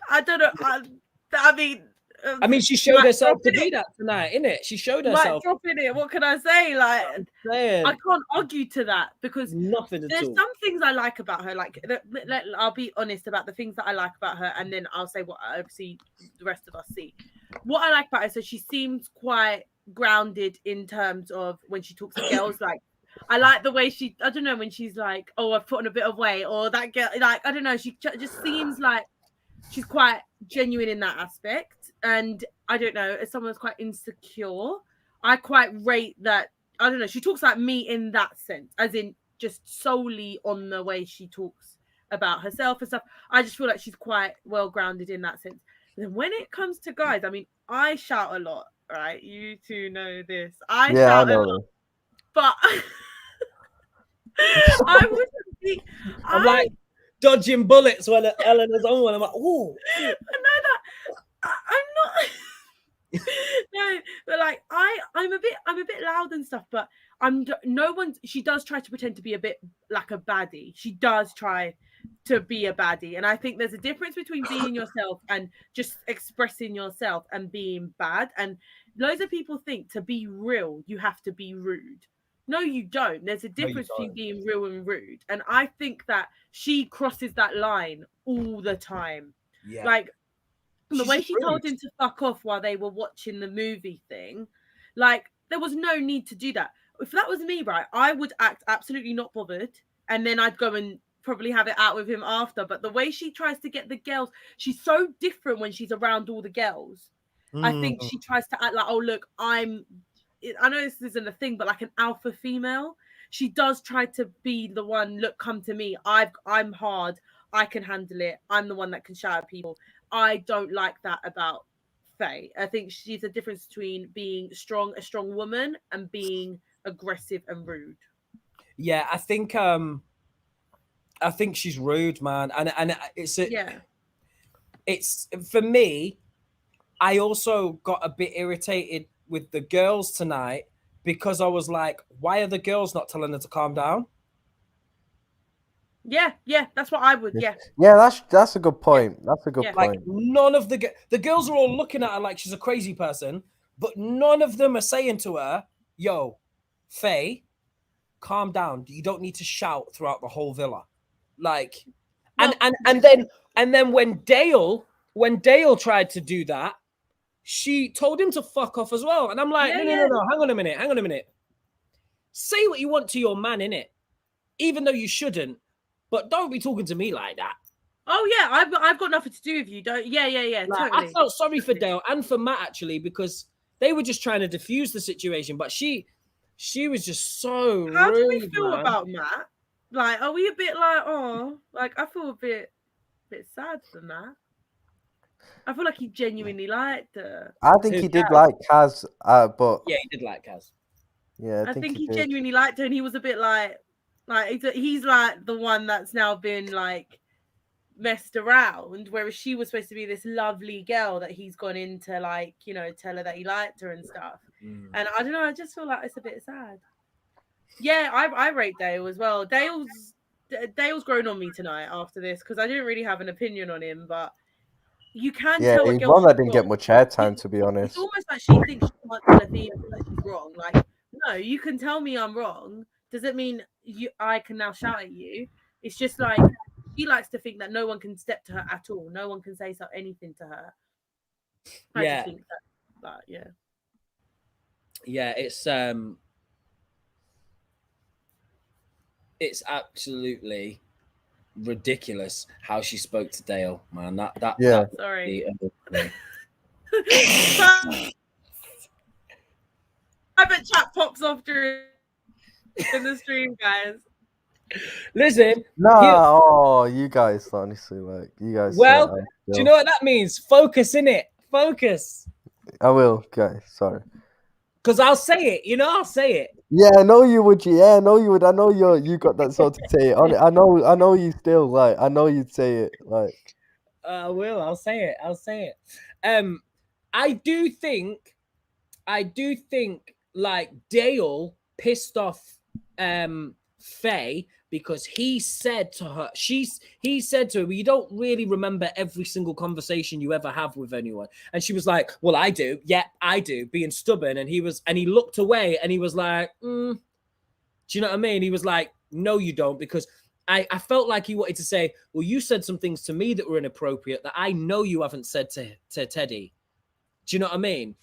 I don't know. I mean, she showed herself to be that tonight, innit? She showed herself. Dropping it. What can I say? Like, I can't argue to that because nothing at all. There's some things I like about her. Like, I'll be honest about the things that I like about her, and then I'll say what obviously the rest of us see. What I like about her, so she seems quite grounded in terms of when she talks to girls. Like, I like the way I don't know, when she's like, oh, I've put on a bit of weight, or that girl, like, I don't know, she just seems like she's quite genuine in that aspect. And I don't know, as someone who's quite insecure, I quite rate that. I don't know, she talks like me in that sense, as in just solely on the way she talks about herself and stuff. I just feel like she's quite well grounded in that sense. And then when it comes to guys, I mean, I shout a lot, right? You two know this. I shout a lot, but I wouldn't be. I'm like dodging bullets when Eleanor's on one. I'm like, oh, I know that. I'm not. No, but like I'm a bit loud and stuff, but she does try to pretend to be a bit like a baddie. She does try to be a baddie, and I think there's a difference between being yourself and just expressing yourself and being bad. And loads of people think to be real you have to be rude. No, you don't. There's a difference between being real and rude, and I think that she crosses that line all the time. Yeah. Like, the way she told him to fuck off while they were watching the movie thing, like, there was no need to do that. If that was me, right, I would act absolutely not bothered, and then I'd go and probably have it out with him after. But the way she tries to get the girls, she's so different when she's around all the girls. I think she tries to act like, oh, look, I know this isn't a thing, but like an alpha female. She does try to be the one, look, come to me. I'm hard. I can handle it. I'm the one that can shout at people. I don't like that about Faye. I think she's a difference between being a strong woman and being aggressive and rude. Yeah, I think she's rude, man. And it's for me, I also got a bit irritated with the girls tonight because I was like, why are the girls not telling her to calm down? Yeah, that's what I would. Yeah, that's a good point. That's a good point. Like, none of the girls are all looking at her like she's a crazy person, but none of them are saying to her, "Yo, Faye, calm down. You don't need to shout throughout the whole villa." Like, and then when Dale tried to do that, she told him to fuck off as well. And I'm like, no, hang on a minute. Say what you want to your man, innit? Even though you shouldn't. But don't be talking to me like that. Oh yeah, I've got nothing to do with you. Don't. Yeah. Like, totally. I felt sorry for Dale and for Matt actually, because they were just trying to diffuse the situation. But she was just so rude. How do we feel about Matt? Like, are we a bit like, oh, like, I feel a bit sad for Matt. I feel like he genuinely liked her. I think he did like Kaz, but yeah, he did like Kaz. Yeah, I think he genuinely liked her, and he was a bit like he's like the one that's now been like messed around, whereas she was supposed to be this lovely girl that he's gone into, like, you know, tell her that he liked her and stuff. And I don't know, I just feel like it's a bit sad. Yeah, I rate Dale as well. Dale's grown on me tonight after this, because I didn't really have an opinion on him, but you can tell. Yeah, he's one that didn't get much airtime, to be honest. It's almost like she thinks she can't tell a female that she's wrong. Like, no, you can tell me I'm wrong. Doesn't mean I can now shout at you. It's just like she likes to think that no one can step to her at all. No one can say anything to her. I Yeah. just think that yeah. Yeah, it's absolutely ridiculous how she spoke to Dale, man. That Sorry. the- Private chat pops off during the stream, guys. Listen, No, you guys, honestly, like, you guys. well, do you know what that means? Focus, innit? Focus. I will, guys. Sorry. Because I'll say it, I'll say it. Yeah, I know you would. Yeah, I know you would. I know you got that sort of say it. I know you still like. I know you'd say it like. I will. I'll say it. I do think like Dale pissed off Faye because he said to her, he said to her, well, you don't really remember every single conversation you ever have with anyone. And she was like, well, I do. Yeah, I do, being stubborn. And he looked away and he was like, do you know what I mean? He was like, no, you don't, because I felt like he wanted to say, well, you said some things to me that were inappropriate that I know you haven't said to Teddy. Do you know what I mean?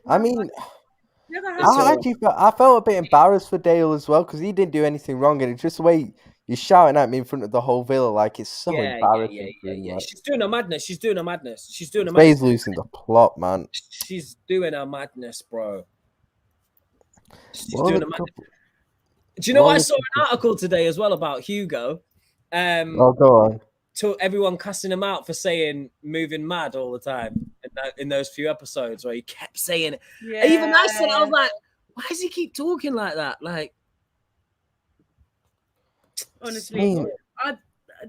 I mean, I felt a bit embarrassed for Dale as well because he didn't do anything wrong, and it's just the way you're shouting at me in front of the whole villa, like it's so embarrassing. Yeah. Like. She's doing her madness. Faye's losing the plot, man. She's doing her madness, bro. She's doing her madness. Do you know, I saw an article today as well about Hugo. Oh, go on. To everyone cussing him out for saying moving mad all the time in those few episodes where he kept saying it. Yeah. Even I said, I was like, why does he keep talking like that? Like, honestly,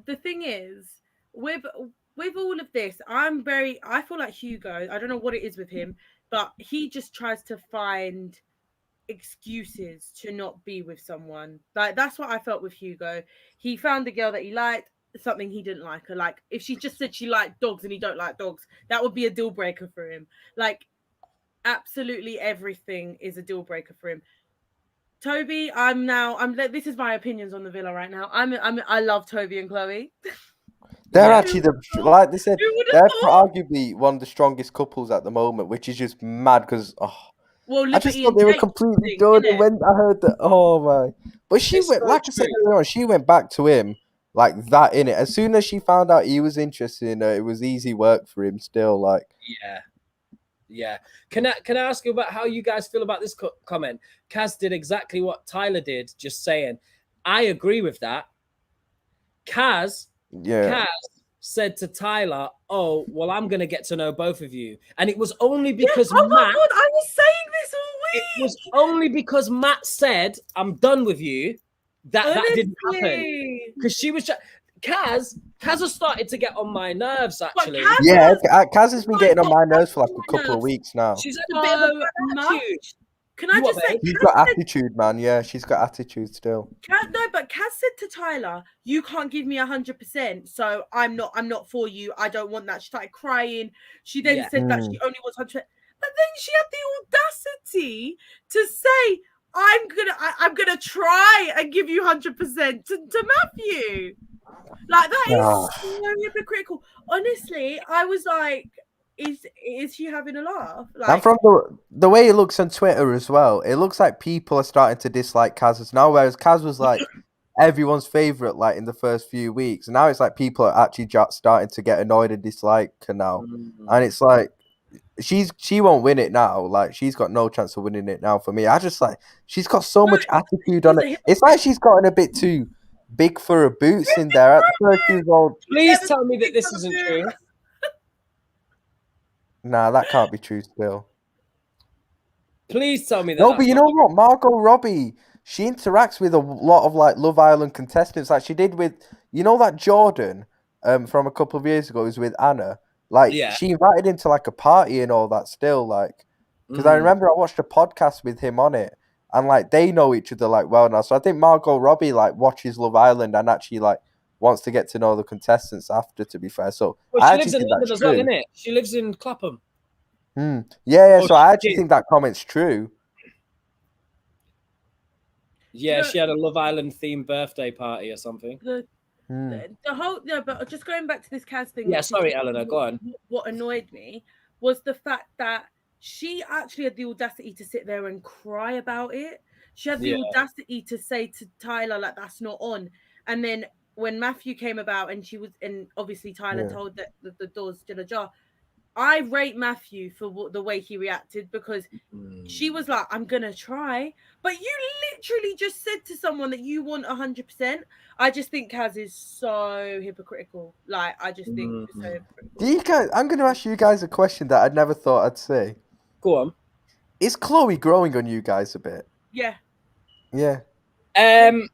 the thing is, with all of this, I feel like Hugo, I don't know what it is with him, but he just tries to find excuses to not be with someone. Like, that's what I felt with Hugo. He found a girl that he liked, something he didn't like her. Like, if she just said she liked dogs and he don't like dogs, that would be a deal breaker for him. Like, absolutely everything is a deal breaker for him. Toby, this is my opinions on the villa right now. I love Toby and Chloe. They're actually like they said, they're arguably one of the strongest couples at the moment, which is just mad because well, I just thought they were completely done. And when I heard that, oh my! But she went, like I said earlier on, she went back to him like that in it. As soon as she found out he was interested in her, it was easy work for him. Still, like yeah. Can I ask you about how you guys feel about this comment? Kaz did exactly what Tyler did, just saying. I agree with that. Kaz said to Tyler, oh, well, I'm going to get to know both of you. And it was only because Matt... Oh, my God, I was saying this all week. It was only because Matt said, I'm done with you, that didn't happen. Because she was... Kaz has started to get on my nerves, actually. Kaz has been getting on my nerves for like a couple of weeks now. She's had a bit of a attitude. Can I just say, she's got attitude, man. Yeah, she's got attitude still. But Kaz said to Tyler, "You can't give me 100%, so I'm not for you. I don't want that." She started crying. She then said that she only wants 100%, but then she had the audacity to say, "I'm gonna try and give you 100% to Matthew." Like, that is so hypocritical. Honestly, I was like, is she having a laugh? Like, and from the way it looks on Twitter as well, it looks like people are starting to dislike Kaz now, whereas Kaz was like everyone's favorite like in the first few weeks, and now it's like people are actually starting to get annoyed and dislike her now, and it's like she won't win it now. Like, she's got no chance of winning it now for me. I just like she's got so much attitude on it. It's like she's gotten a bit too big for her boots in there at the 30 years old. Please tell me that this isn't true. Nah, that can't be true still. Please tell me that. No, but you know what? Margot Robbie, she interacts with a lot of like Love Island contestants, like she did with, you know, that Jordan from a couple of years ago, who was with Anna. Like, she invited him to like a party and all that still, like, because I remember I watched a podcast with him on it, and like they know each other like well now. So I think Margot Robbie like watches Love Island and actually like wants to get to know the contestants after, to be fair. So she lives in London as well, isn't it? She lives in Clapham. Yeah. So I actually think that comment's true. Yeah, she had a Love Island themed birthday party or something. The whole but just going back to this Kaz thing. Yeah, sorry, Eleanor, go on. What annoyed me was the fact that she actually had the audacity to sit there and cry about it. She had the audacity to say to Tyler, like, that's not on. And then when Matthew came about and obviously Tyler told that the door's still ajar, I rate Matthew for the way he reacted, because she was like, I'm going to try. But you literally just said to someone that you want 100%. I just think Kaz is so hypocritical. Like, I just think it's so hypocritical. I'm going to ask you guys a question that I'd never thought I'd say. Go on. Is Chloe growing on you guys a bit? Yeah. Yeah. The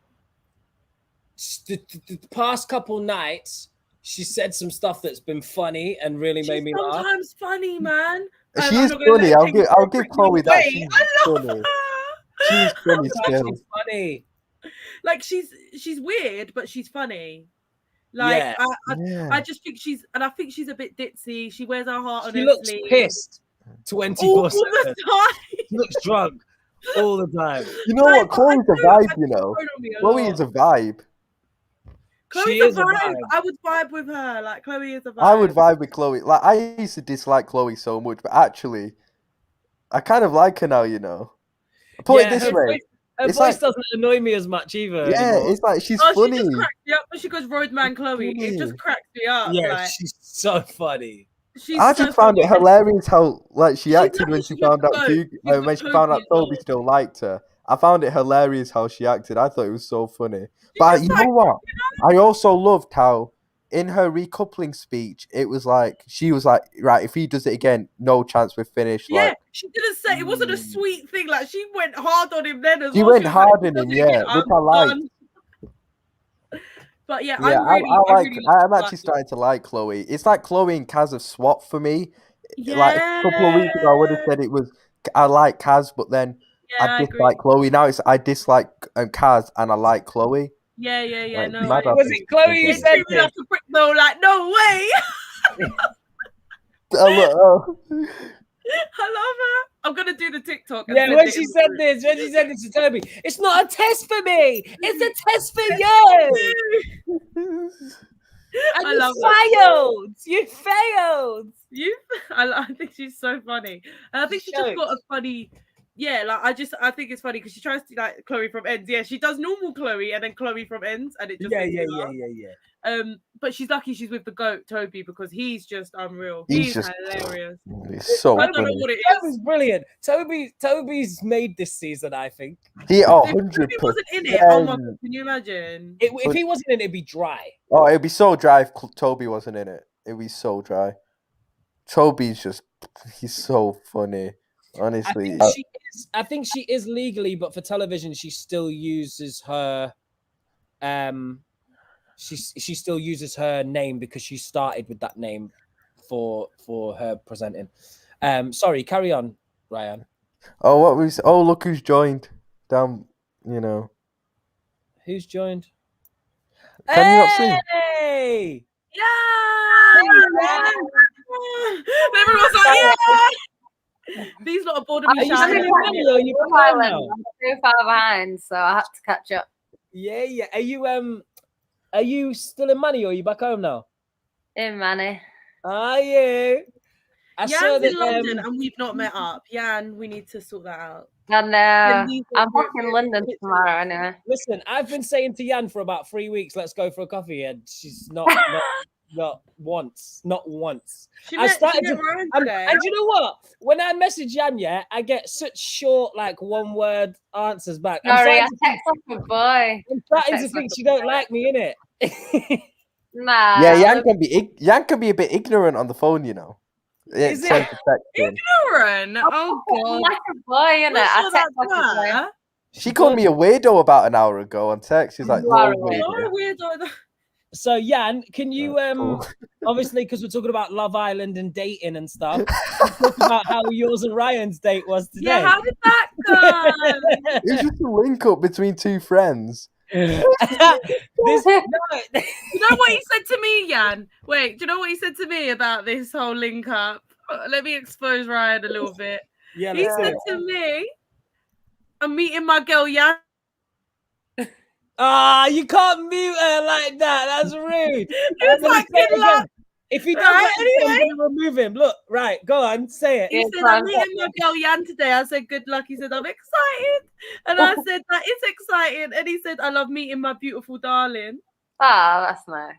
past couple nights, she said some stuff that's been funny and really made me laugh. Sometimes funny, man. She's funny. I'll give Chloe that. She's funny. She's funny still. She's funny. Like, she's weird, but she's funny. Like, I just think I think she's a bit ditzy. She wears her heart on her sleeve. She looks pissed 24/7. She looks drunk all the time. You know what? Chloe's a vibe, you know. Chloe is a vibe. Chloe's a vibe. I would vibe with her. Like, Chloe is a vibe. I would vibe with Chloe. Like, I used to dislike Chloe so much, but actually, I kind of like her now, you know. Put it this way. Her voice doesn't annoy me as much either. Yeah, anymore. it's like she's funny. She just cracks me up when she goes Roadman Chloe. It just cracks me up. Yeah, like, she's so funny. I just found it hilarious how she acted when she found out when she found out Toby still liked her. I found it hilarious how she acted. I thought it was so funny. But you know what? I also loved how in her recoupling speech, it was like she was like, right, if he does it again, no chance we're finished. Yeah, like, she didn't say it wasn't a sweet thing. Like, she went hard on him then as well. She went hard on him, yeah, which I liked. But yeah, I'm actually starting to like Chloe. It's like Chloe and Kaz have swapped for me. Yeah. Like a couple of weeks ago, I would have said I like Kaz, but then I dislike Chloe. Now it's I dislike Kaz and I like Chloe. Yeah. Like, No, was it Chloe who said this? No, like, no way. I love her. I'm gonna do the TikTok. Yeah, when she said this to Toby, it's not a test for me. It's a test for you. And I love failed. You failed. I think she's so funny, and I think she just got a funny. Yeah, like I think it's funny because she tries to like Chloe from Ends. Yeah, she does normal Chloe and then Chloe from Ends, and it just yeah. But she's lucky she's with the goat Toby because he's just unreal. He's just hilarious. He's so I don't know what it is. Toby's brilliant. Toby's made this season, I think. If he wasn't in it, oh my God, can you imagine? If he wasn't in it, it'd be dry. Oh, it'd be so dry if Toby wasn't in it. It'd be so dry. Toby's he's so funny. Honestly, I think she is legally, but for television, she still uses her. She still uses her name because she started with that name for her presenting. Sorry, carry on, Ryan. Oh, look who's joined. Down, you know. Who's joined? Can you not see? Hey! Yeah! Everyone's like, yeah! These lot are bored of me. Are you too far behind, so I have to catch up. Yeah. Are you still in Money or are you back home now? In Money. Are you? Jan's in London and we've not met up. Jan, we need to sort that out. And I'm back in London tomorrow anyway. Listen, I've been saying to Jan for about 3 weeks, let's go for a coffee, and she's not once. I started to, and you know what? When I message Jan, I get such short, like 1-word answers back. Sorry, I text off a boy. I'm starting to think she don't like me, innit? Nah. Yeah, Jan can be a bit ignorant on the phone, you know. Is it ignorant? Oh God, like a boy, innit? I text off a boy. She called me a weirdo about an hour ago on text. She's like, "You're a weirdo." So, Jan, can you obviously, because we're talking about Love Island and dating and stuff, talk about how yours and Ryan's date was today? Yeah, how did that go? It was just a link up between two friends. You know what he said to me, Jan? Wait, do you know what he said to me about this whole link up? Let me expose Ryan a little bit. Yeah, he said to me, "I'm meeting my girl Jan." Ah, you can't mute her like that. That's rude. It's like, good luck. If he does Right, that, anyway. I'm gonna remove him. Look, right, go on, say it. He Yeah, said, I'm fine. meeting my girl Jan today. I said, good luck. He said, I'm excited. And I said, that is exciting. And he said, I love meeting my beautiful darling. Ah, that's nice.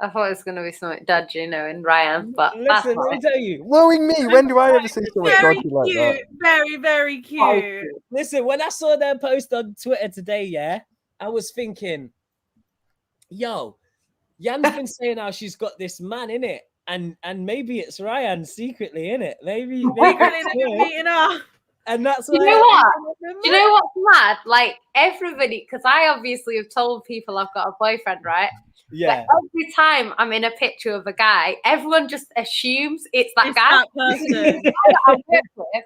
I thought it was going to be something dodgy, knowing Ryan, but that's Listen, let me nice. tell you. Knowing me, when do I ever say something Very dodgy like that? cute. Very, very cute. Listen, when I saw their post on Twitter today, yeah, I was thinking, yo, Jan's been saying how she's got this man in it, and maybe it's Ryan secretly in it. Maybe Secretly, it's they're her, meeting up. and that's Do you why. know what? Do you know what's mad? Like everybody, because I obviously have told people I've got a boyfriend, right? Yeah. But every time I'm in a picture of a guy, everyone just assumes it's that It's guy that person. that I work with,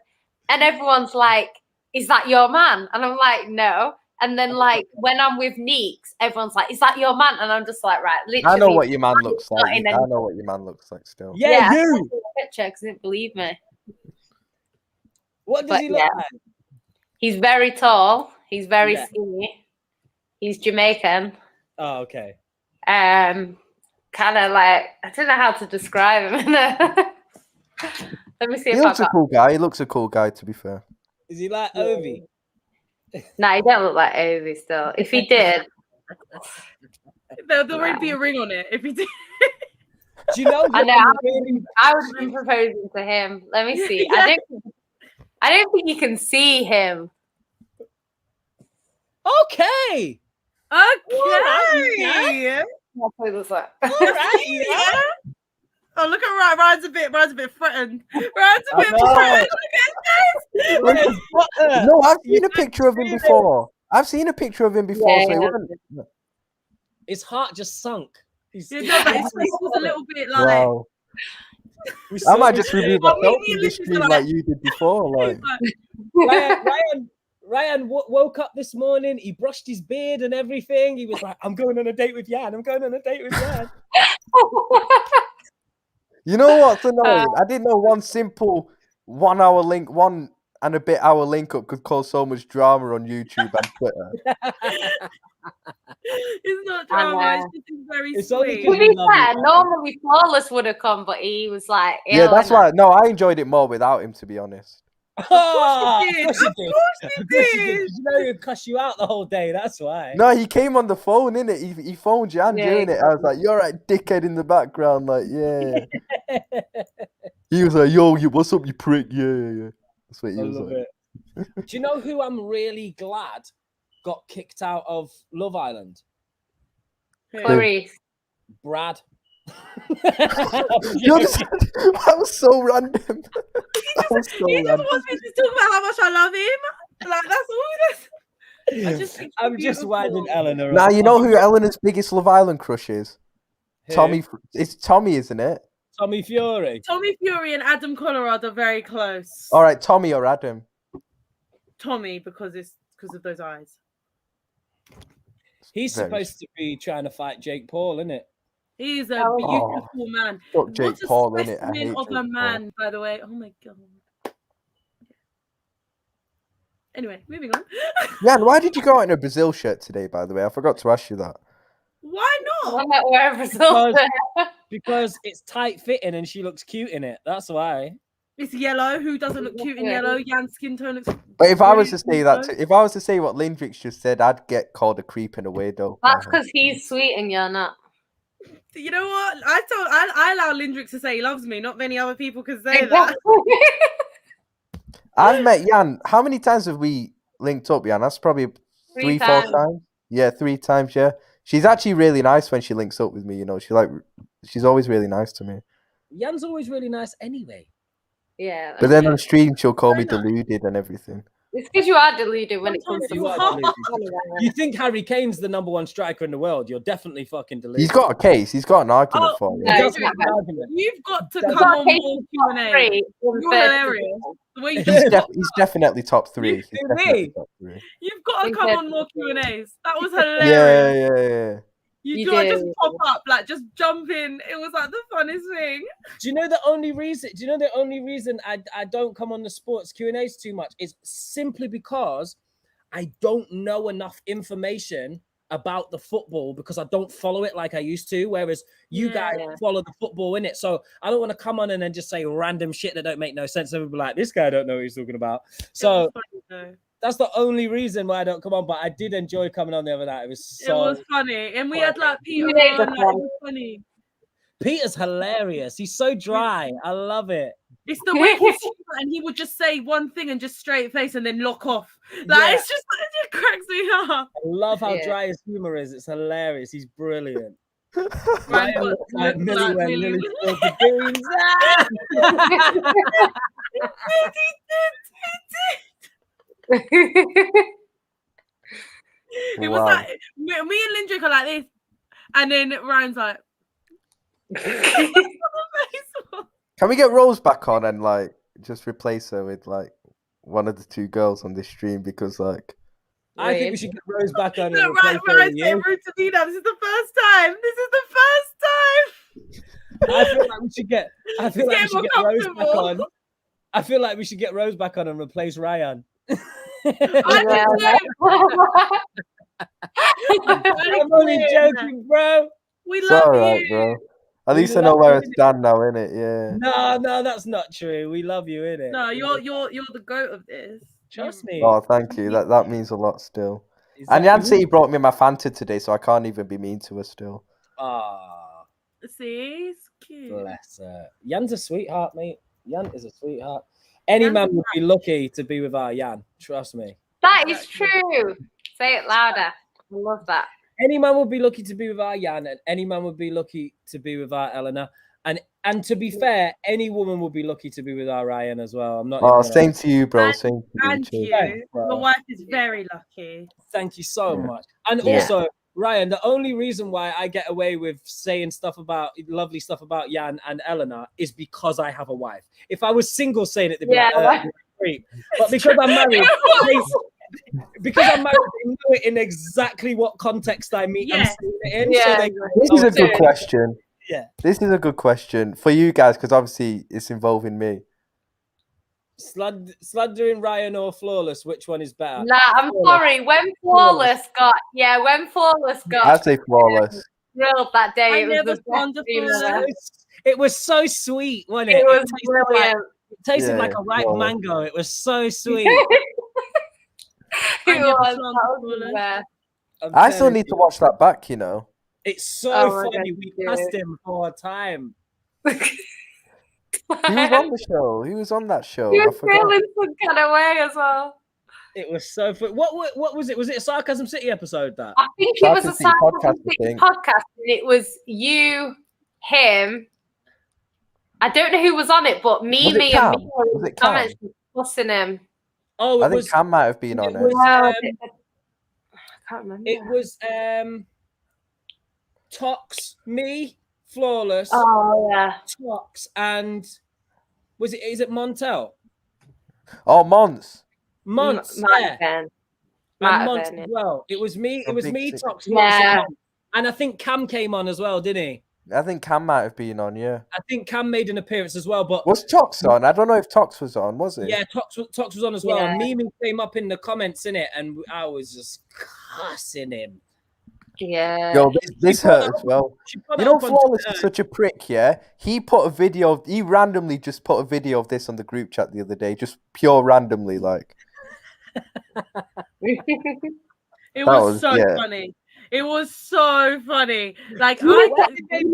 and everyone's like, "Is that your man?" And I'm like, "No." And then like when I'm with Neeks, everyone's like, "Is that your man?" And I'm just like, "Right, literally." I know what your man looks not like. in I any- know what your man looks like still. Yeah, I you. sent you a picture because he didn't believe me. What does But he look yeah. like? He's very tall. He's very Yeah. skinny. He's Jamaican. Oh, okay. Kind of like I don't know how to describe him. Let me see He if I looks a got. cool guy. He looks a cool guy, to be fair. Is he like Ovi? No, he don't look like Ovi still. If he did, There'd already be a ring on it if he did. Do you know? I know. Really... I would have been proposing to him. Let me see. Yeah. I don't think you can see him. Okay. Okay. That's what he looks like. All right. Yeah. Oh, look at Ryan. Ryan's a bit threatened. Ryan's a bit I know. threatened. Look at his face. No, I've seen a picture of him before. I've seen a picture of him before. Yeah, So he yeah. wasn't... His heart just sunk. He's... Yeah, no, but his face was a little bit like. Wow. We I saw might it. just remove Oh, myself maybe from this the is stream like- like you did before. Like, Ryan woke up this morning. He brushed his beard and everything. He was like, "I'm going on a date with Jan. I'm going on a date with Jan." you know what's annoying? I didn't know one simple 1 hour link, 1 and a bit hour link up could cause so much drama on YouTube and Twitter. It's not I drama. know. It's just very It's only sweet. To be love fair, you. normally Flawless would have come, but he was like, Yeah, that's why why. No, I enjoyed it more without him, to be honest. Of course Of you did. course you Of did. course Of you course you did. did. 'Cause you know he'd cuss you out the whole day. That's why. No, he came on the phone, innit? He phoned Jan Yeah, during it. I was like, "You're right, dickhead," in the background. Like, yeah. He was like, "Yo, what's up, you prick?" Yeah. That's what he I was love like. it. Do you know who I'm really glad got kicked out of Love Island? Clarice. Brad. You're just- that was so random. That was so He just random. wants me to talk about how much I love him. Like that's all it is. I just think I'm he's just beautiful. winding Eleanor Now up. you know who Eleanor's biggest Love Island crush is? Who? Tommy. It's Tommy, isn't it? Tommy Fury. Tommy Fury and Adam Colorado are very close. All right, Tommy or Adam. Tommy, because of those eyes. He's Very supposed to be trying to fight Jake Paul, isn't it? He is a Oh. beautiful man. Fuck Jake What a Paul in it. I specimen hate of Jake a Paul. man, by the way. Oh my god. Anyway, moving on. Yeah, and why did you go out in a Brazil shirt today? By the way, I forgot to ask you that. Why not? I'm not wearing results. Because it's tight fitting and she looks cute in it. That's why. It's yellow. Who doesn't look cute in yellow? Jan's skin tone looks. But if I was to brilliant say that, yellow. if I was to say what Lindrix just said, I'd get called a creep and a weirdo. by That's her. because he's sweet and you're not. You know what? I allow Lindrix to say he loves me. Not many other people can say that. I've met Jan. How many times have we linked up, Jan? That's probably three, 4 times. times. Yeah, 3 times. Yeah, she's actually really nice when she links up with me. You know, she's always really nice to me. Jan's always really nice anyway. Yeah. But then on stream, she'll call me Very nice. deluded and everything. It's because you are deluded when it comes to You are football. deluded. You think Harry Kane's the #1 striker in the world? You're definitely fucking deluded. He's got a case. He's got an argument Oh, for you. no. He Yeah, does have an argument. You've got to You've come got on Kate more top Q&A. three in You're third hilarious. position. The way you He's definitely top 3. He's Who, definitely me? top 3. You've got to In come third on more position. Q&As. That was hilarious. Yeah. You You got to do. just pop up, like just jump in. It was like the funnest thing. Do you know the only reason I don't come on the sports Q&As too much is simply because I don't know enough information about the football because I don't follow it like I used to. Whereas you guys follow the football in it. So I don't want to come on and then just say random shit that don't make no sense. And be like, this guy don't know what he's talking about. So that's the only reason why I don't come on. But I did enjoy coming on the other night. It was funny. And we had like Peter on. Like, it was funny. Peter's hilarious. He's so dry. I love it. It's the way he and he would just say one thing and just straight face and then lock off. Like it's just it cracks me up. I love how dry his humor is. It's hilarious. He's brilliant. Right, like Millie when Millie spilled the beans. It was like me and Lindrick are like this, and then Ryan's like. Can we get Rose back on and like just replace her with like one of the two girls on this stream because like I think we should get Rose back on. No, Ryan's saying rude to me now. This is the first time. I feel like we should get Rose back on. I feel like we should get Rose back on and replace Ryan. I'm only joking, bro. We love you, bro. At least I know where I stand now, innit? Yeah. No, that's not true. We love you, innit? No, you're the goat of this. Trust me. Oh, thank you. That means a lot still. Exactly. And Jan City brought me my Fanta today, so I can't even be mean to her still. Ah. See, it's cute. Bless her. Jan's a sweetheart, mate. Jan is a sweetheart. Any man would be lucky to be with our Jan. Trust me. That is true. Say it louder. I love that. Any man would be lucky to be with our Jan, and any man would be lucky to be with our Eleanor. And to be fair, any woman would be lucky to be with our Ryan as well. I'm not. Oh, same to you, bro. Same to and you. My wife is very lucky. Thank you so much. And also, Ryan, the only reason why I get away with saying lovely stuff about Jan and Eleanor is because I have a wife. If I was single saying it, they'd be like, great. But because I'm married, they know it in exactly what context I mean. Yeah. In, yeah. So this is a good question. Yeah. This is a good question for you guys because obviously it's involving me. Slandering Ryan or Flawless, which one is better? Nah, I'm sorry. When Flawless got I'd say Flawless. Grilled that day. It was so sweet, wasn't it? It was brilliant. It tasted like a ripe mango. It was so sweet. I still need to watch that back, you know. It's so funny. We passed him for a time. He was on the show. He was on that show. He was feeling some kind of way as well. It was so funny. What was it? Was it a Sarcasm City episode? That I think it was a Sarcasm City podcast. And it was you, him. I don't know who was on it, but Mimi and me were in the comments discussing him. Oh, I think Cam might have been on it. I can't remember. It was Tox, me, Flawless. Oh yeah. Tox and is it Montel? Oh, Mons. Mons, yeah. And Mons as well. It was me. It was me, Tox. Yeah. And I think Cam came on as well, didn't he? I think Cam might have been on, yeah. I think Cam made an appearance as well, but was Tox on? I don't know if Tox was on, was it? Yeah, Tox was on as well. And Mimi came up in the comments in it, and I was just cussing him. Yeah. Yo, this hurt as well. You know, Flawless is such a prick, yeah? He randomly just put a video of this on the group chat the other day, just pure randomly, like. It was so funny. It was so funny. Like, honestly, it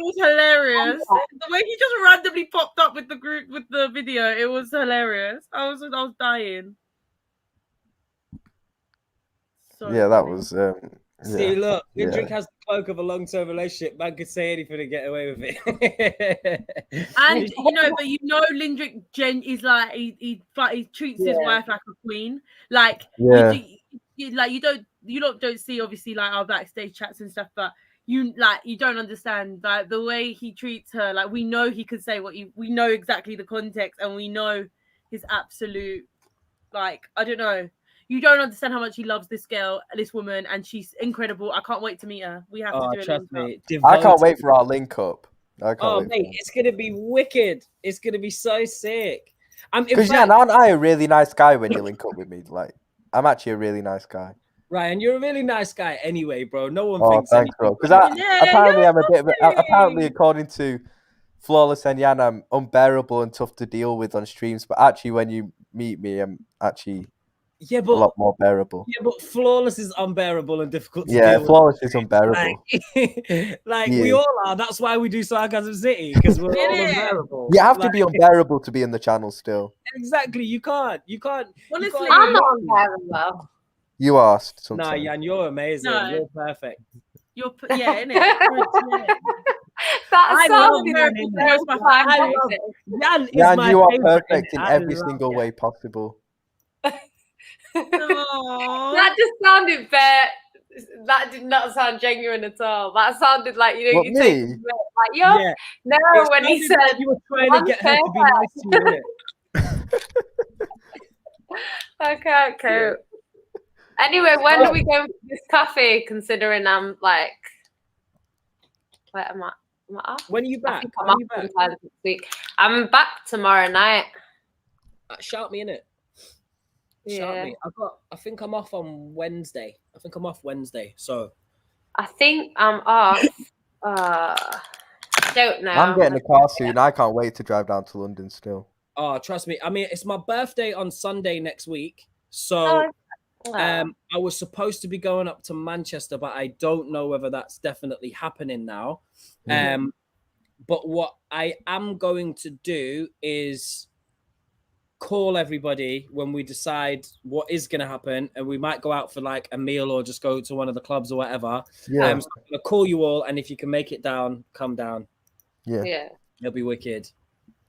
was hilarious. The way he just randomly popped up with the video, it was hilarious. I was dying. So yeah, that was. See, look, Lindrick has the cloak of a long-term relationship. Man could say anything and get away with it. And Lindrick is like he treats his wife like a queen. Like, you don't see obviously like our backstage chats and stuff, but you don't understand like the way he treats her. Like, we know he could say we know exactly the context, and we know his absolute, like, I don't know. You don't understand how much he loves this girl, this woman, and she's incredible. I can't wait to meet her. We have to do it. Trust me. I can't wait for our link up. Mate, it's gonna be wicked. It's gonna be so sick. Because aren't I a really nice guy when you link up with me? Like, I'm actually a really nice guy. Ryan, you're a really nice guy anyway, bro. No one Oh, thinks thanks, anything. bro. Because apparently I'm a bit of apparently, according to Flawless and Yan, I'm unbearable and tough to deal with on streams. But actually, when you meet me, I'm actually a lot more bearable. Yeah, but Flawless is unbearable and difficult to Yeah, deal with. Flawless is unbearable. Like we all are. That's why we do Sarcasm City, because we're all unbearable. You have to be unbearable to be in the channel still. Exactly. You can't. Honestly, I'm not unbearable. You asked sometimes. Nah, Yan, you're amazing. No. You're perfect. You're innit? That sounds Yan is Yan, my you are favorite, perfect in I every love single Yan. way possible. That just sounded bad. That did not sound genuine at all. That sounded like, you know, What, you take me? like, yo, Yeah. no, It when he sounded like said, you were trying to get her to be nice to you, innit? okay, cool. Anyway, when do we go to this cafe? Considering I'm like, where am I? Am I off? When are you I back? think I'm When are off you back? sometime this week. I'm back tomorrow night. Shout me, innit? Shout me. I think I'm off on Wednesday. So I think I'm off. Don't know. I'm getting a car soon. I can't wait to drive down to London still. oh, trust me. I mean, it's my birthday on Sunday next week. So I was supposed to be going up to Manchester, but I don't know whether that's definitely happening now. But what I am going to do is call everybody when we decide what is going to happen, and we might go out for like a meal or just go to one of the clubs or whatever. So I'm going to call you all, and if you can make it down, come down. Yeah. It'll be wicked.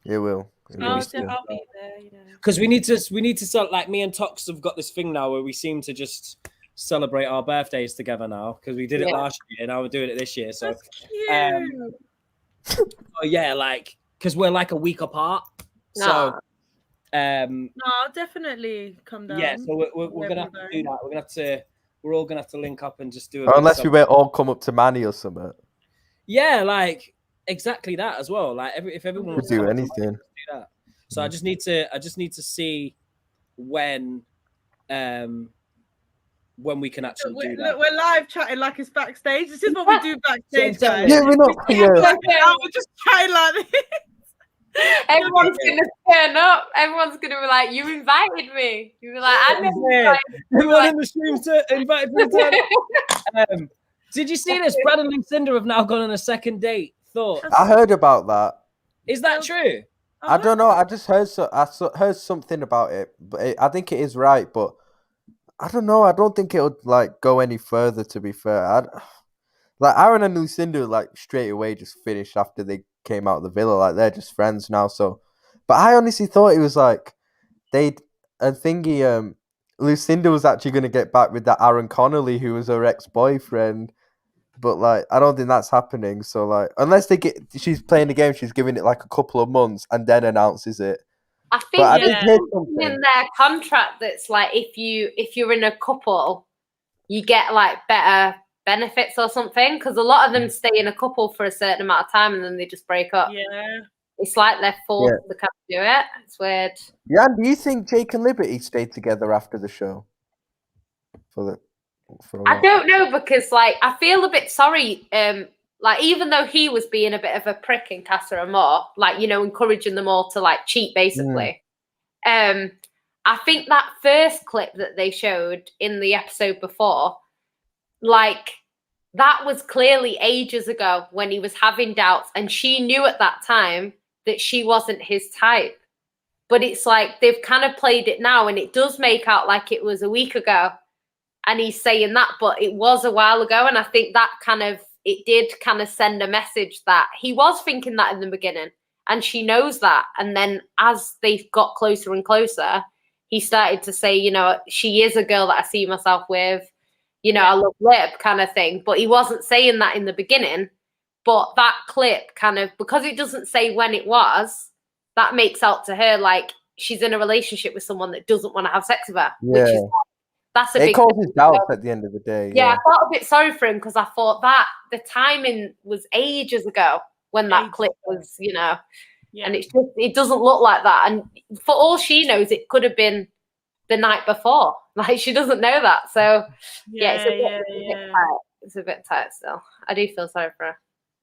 It will. I'll be there, you know. Because we need to start, like, me and Tox have got this thing now where we seem to just celebrate our birthdays together now, because we did it last year and now we're doing it this year. So That's cute. yeah, like, because we're like a week apart. So No, I'll definitely come down. yeah, so we're gonna have to do that. We're all gonna have to link up and just do it. Unless we were all come up to Manny or something. Yeah, like exactly that as well. Like if everyone Could do anything. do that. So I just need to see when we can actually do that. Look, we're live chatting like it's backstage. This is what we do backstage, guys. Yeah, we're not. Yeah. We're just chatting like this. Everyone's gonna turn up. Everyone's gonna be like, "You invited me." You be like, "I never invited you." Everyone in the stream invited me to turn. Did you see this? Brad and Lucinda have now gone on a second date. Thoughts? I heard about that. Is that true? I don't know. I just heard heard something about it, but I think it is right. But I don't know. I don't think it would like go any further. To be fair, like Aaron and Lucinda like straight away just finished after they came out of the villa. Like they're just friends now. So, but I honestly thought it was like Lucinda was actually going to get back with that Aaron Connolly who was her ex-boyfriend. But like, I don't think that's happening. So like, unless she's playing the game, she's giving it like a couple of months and then announces it. I think there's something in their contract that's like, if you're in a couple, you get like better benefits or something. Because a lot of them stay in a couple for a certain amount of time and then they just break up. Yeah, it's like they're forced to kind of do it. It's weird. Yeah, do you think Jake and Liberty stayed together after the show? I don't know, because like I feel a bit sorry. Like even though he was being a bit of a prick in Casa Amor, like, you know, encouraging them all to like cheat basically. I think that first clip that they showed in the episode before, like that was clearly ages ago when he was having doubts, and she knew at that time that she wasn't his type. But it's like they've kind of played it now, and it does make out like it was a week ago. And he's saying that, but it was a while ago. And I think that it did kind of send a message that he was thinking that in the beginning. And she knows that. And then as they got closer and closer, he started to say, you know, she is a girl that I see myself with, you know, I love Lip kind of thing. But he wasn't saying that in the beginning. But that clip kind of, because it doesn't say when it was, that makes out to her like she's in a relationship with someone that doesn't want to have sex with her. Yeah. Which is that's a big it causes doubts at the end of the day. Yeah, I felt a bit sorry for him because I thought that the timing was ages ago when that clip was, you know, and it's just, it doesn't look like that. And for all she knows, it could have been the night before. Like, she doesn't know that. So yeah, it's a bit tight. It's a bit tight still. I do feel sorry for her.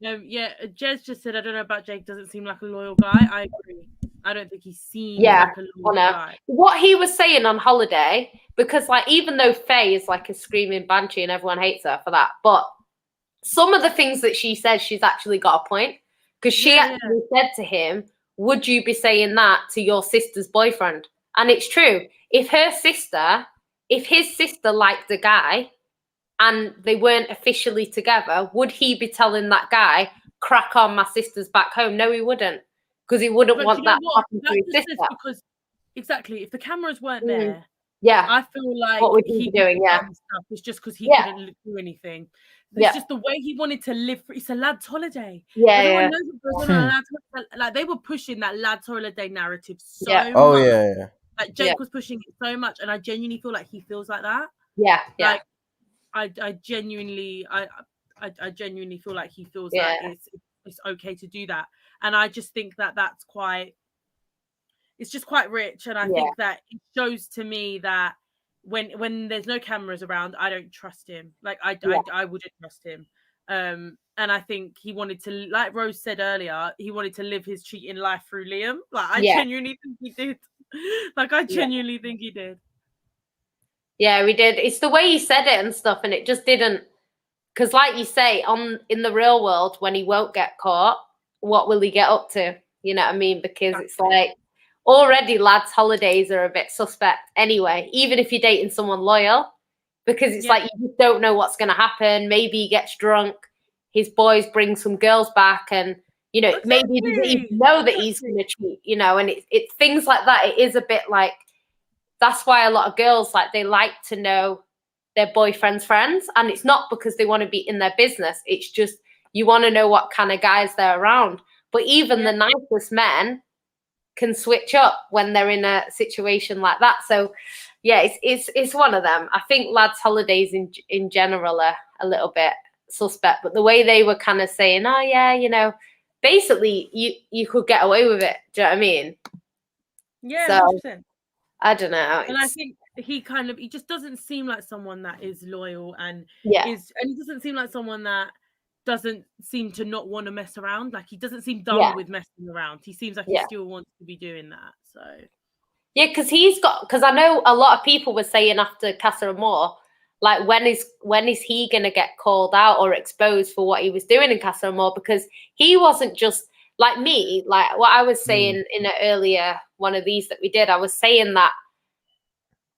Jez just said, I don't know about Jake, doesn't seem like a loyal guy. I agree. I don't think he seems like a loyal guy. What he was saying on holiday, because like even though Faye is like a screaming banshee and everyone hates her for that, but some of the things that she says, she's actually got a point. Because she actually said to him, would you be saying that to your sister's boyfriend? And it's true. If his sister liked the guy and they weren't officially together, would he be telling that guy, crack on, my sister's back home? No, he wouldn't. Because he wouldn't want that to happen to his sister. Because, exactly, if the cameras weren't there, I feel like what would he be doing? Stuff. It's just because he couldn't do anything. It's just the way he wanted to live. It's a lad's holiday. Everyone knows what goes on a lad's holiday. Like, they were pushing that lad's holiday narrative so much. Oh yeah. Like Jake was pushing it so much, and I genuinely feel like he feels like that. Like, I genuinely feel like he feels like it's okay to do that, and I just think that that's quite. It's just quite rich, and I think that it shows to me that when there's no cameras around, I don't trust him. Like I wouldn't trust him. And I think he wanted to, like Rose said earlier, he wanted to live his cheating life through Liam. Like I genuinely think he did. Like I genuinely think he did. Yeah, we did. It's the way he said it and stuff, and it just didn't. Because, like you say, in the real world, when he won't get caught, what will he get up to? You know what I mean? Because it's like already lads' holidays are a bit suspect anyway, even if you're dating someone loyal, because it's like you just don't know what's going to happen. Maybe he gets drunk, his boys bring some girls back, and you know maybe he doesn't even know that he's going to cheat. You know, and it's things like that. It is a bit like that's why a lot of girls they like to know their boyfriend's friends, and it's not because they want to be in their business. It's just you want to know what kind of guys they're around. But even the nicest men can switch up when they're in a situation like that. So yeah, it's one of them. I think lads' holidays in general are a little bit suspect, but the way they were kind of saying, oh yeah, you know, basically you could get away with it. Do you know what I mean? Yeah, so 100%. I don't know. And I think he just doesn't seem like someone that is loyal and he doesn't seem like someone that doesn't seem to not want to mess around. Like he doesn't seem done with messing around. He seems like he still wants to be doing that. So yeah, because I know a lot of people were saying after Casa and More, like when is he gonna get called out or exposed for what he was doing in Casa and More? Because he wasn't just like me, like what I was saying in an earlier one of these that we did. I was saying that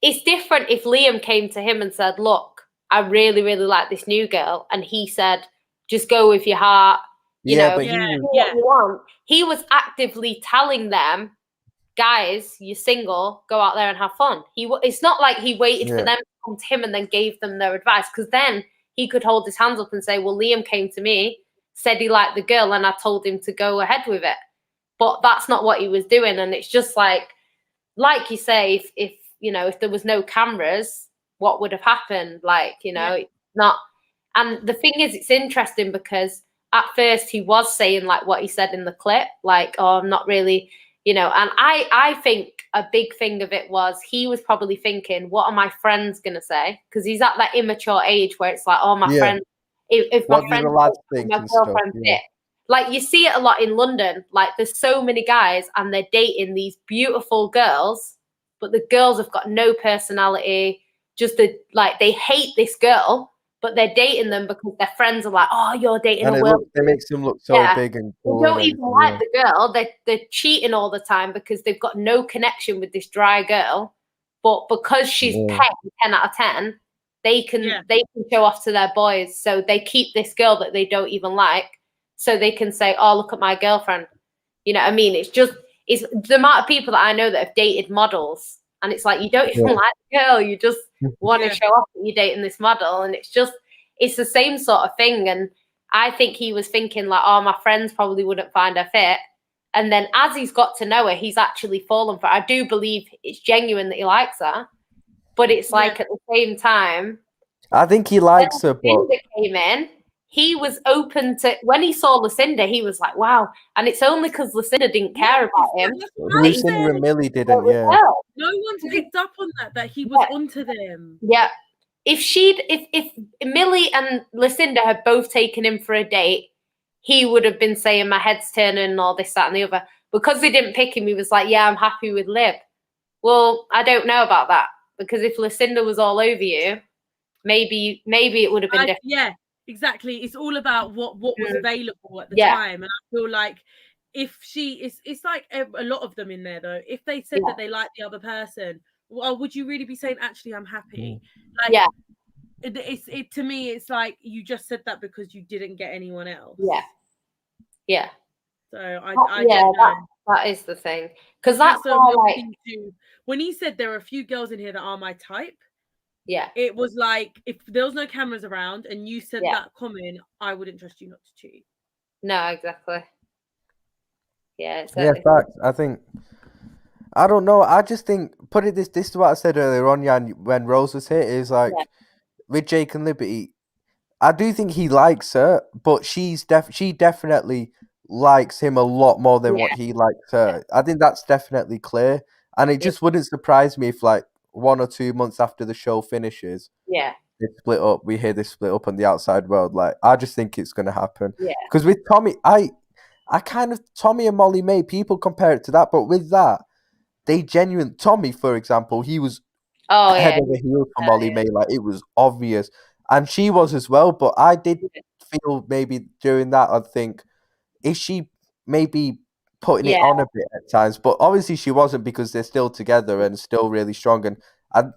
it's different if Liam came to him and said, look, I really, really like this new girl, and he said, just go with your heart, you know, but do what you want. He was actively telling them, guys, you're single, go out there and have fun. It's not like he waited for them to come to him and then gave them their advice, because then he could hold his hands up and say, well, Liam came to me, said he liked the girl, and I told him to go ahead with it. But that's not what he was doing. And it's just like you say, if you know, if there was no cameras, what would have happened? Like, you know, not. And the thing is, it's interesting because at first he was saying like what he said in the clip, like, oh, I'm not really, you know, and I think a big thing of it was he was probably thinking, what are my friends going to say? Because he's at that immature age where it's like, oh, my friend, if my friend, my girlfriend fit. Like you see it a lot in London, like there's so many guys and they're dating these beautiful girls, but the girls have got no personality, like they hate this girl, but they're dating them because their friends are like, oh, you're dating a world. It makes them look so big and cool. They don't even like the girl. They're cheating all the time because they've got no connection with this dry girl. But because she's 10 out of 10, they can show off to their boys. So they keep this girl that they don't even like, so they can say, oh, look at my girlfriend. You know what I mean? It's the amount of people that I know that have dated models. And it's like, you don't even like the girl. You just want to show off that you're dating this model. And it's the same sort of thing. And I think he was thinking like, oh, my friends probably wouldn't find her fit. And then as he's got to know her, he's actually fallen for her. I do believe it's genuine that he likes her. But it's like at the same time, I think he likes her. But that came in, he was open to, when he saw Lucinda, he was like, wow. And it's only because Lucinda didn't care about him. Lucinda and Millie didn't, yeah. No one's picked up on that he was onto them. Yeah. If Millie and Lucinda had both taken him for a date, he would have been saying my head's turning and all this, that, and the other. Because they didn't pick him, he was like, yeah, I'm happy with Liv. Well, I don't know about that, because if Lucinda was all over you, maybe it would have been different. Yeah, exactly. It's all about what was available at the time. And I feel like if it's like a lot of them in there though, if they said that they like the other person, well, would you really be saying, actually, I'm happy? Like, it to me, it's like you just said that because you didn't get anyone else. Yeah. So I don't know. That is the thing, because that's like when he said there are a few girls in here that are my type. Yeah, it was like if there was no cameras around and you said that comment, I wouldn't trust you not to cheat. No, exactly. Yeah, facts. I think. I don't know. I just think this is what I said earlier on, Jan, when Rose was here, is like with Jake and Liberty, I do think he likes her, but she definitely likes him a lot more than what he likes her. I think that's definitely clear. And it just wouldn't surprise me if like 1 or 2 months after the show finishes, they split up. We hear they split up on the outside world. Like, I just think it's gonna happen. Yeah. Because with Tommy, I kind of Tommy and Molly May, people compare it to that, but with that, Tommy, for example, he was head over heels for Molly May. Like, it was obvious. And she was as well, but I did feel maybe during that, I'd think, is she maybe putting it on a bit at times? But obviously she wasn't, because they're still together and still really strong. And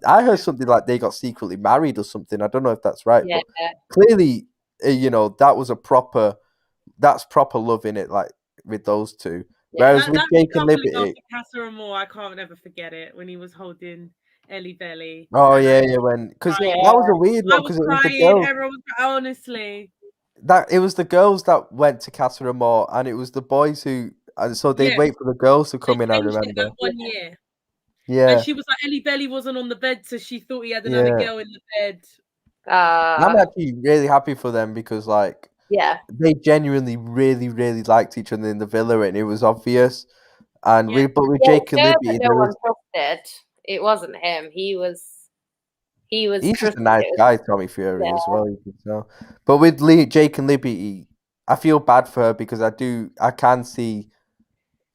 I heard something like they got secretly married or something. I don't know if that's right, but clearly, that was that's proper love in it, like with those two. Whereas with Jake and Liberty, Casa and Moore, I can't ever forget it when he was holding Ellie Belly. Oh yeah, because that was a weird one, because it was the girls. Everyone, honestly, it was the girls that went to Casa and Moore, and it was the boys who, and so they'd wait for the girls to come in. I remember that 1 year. Yeah, and she was like, Ellie Belly wasn't on the bed, so she thought he had another girl in the bed. I'm actually really happy for them, because like they genuinely really, really liked each other in the villa, and it was obvious. And with Jake and Libby, no one trusted. It wasn't him. He was. He's just a nice guy, Tommy Fury, as well. You can tell. But with Jake and Libby, I feel bad for her, because I can see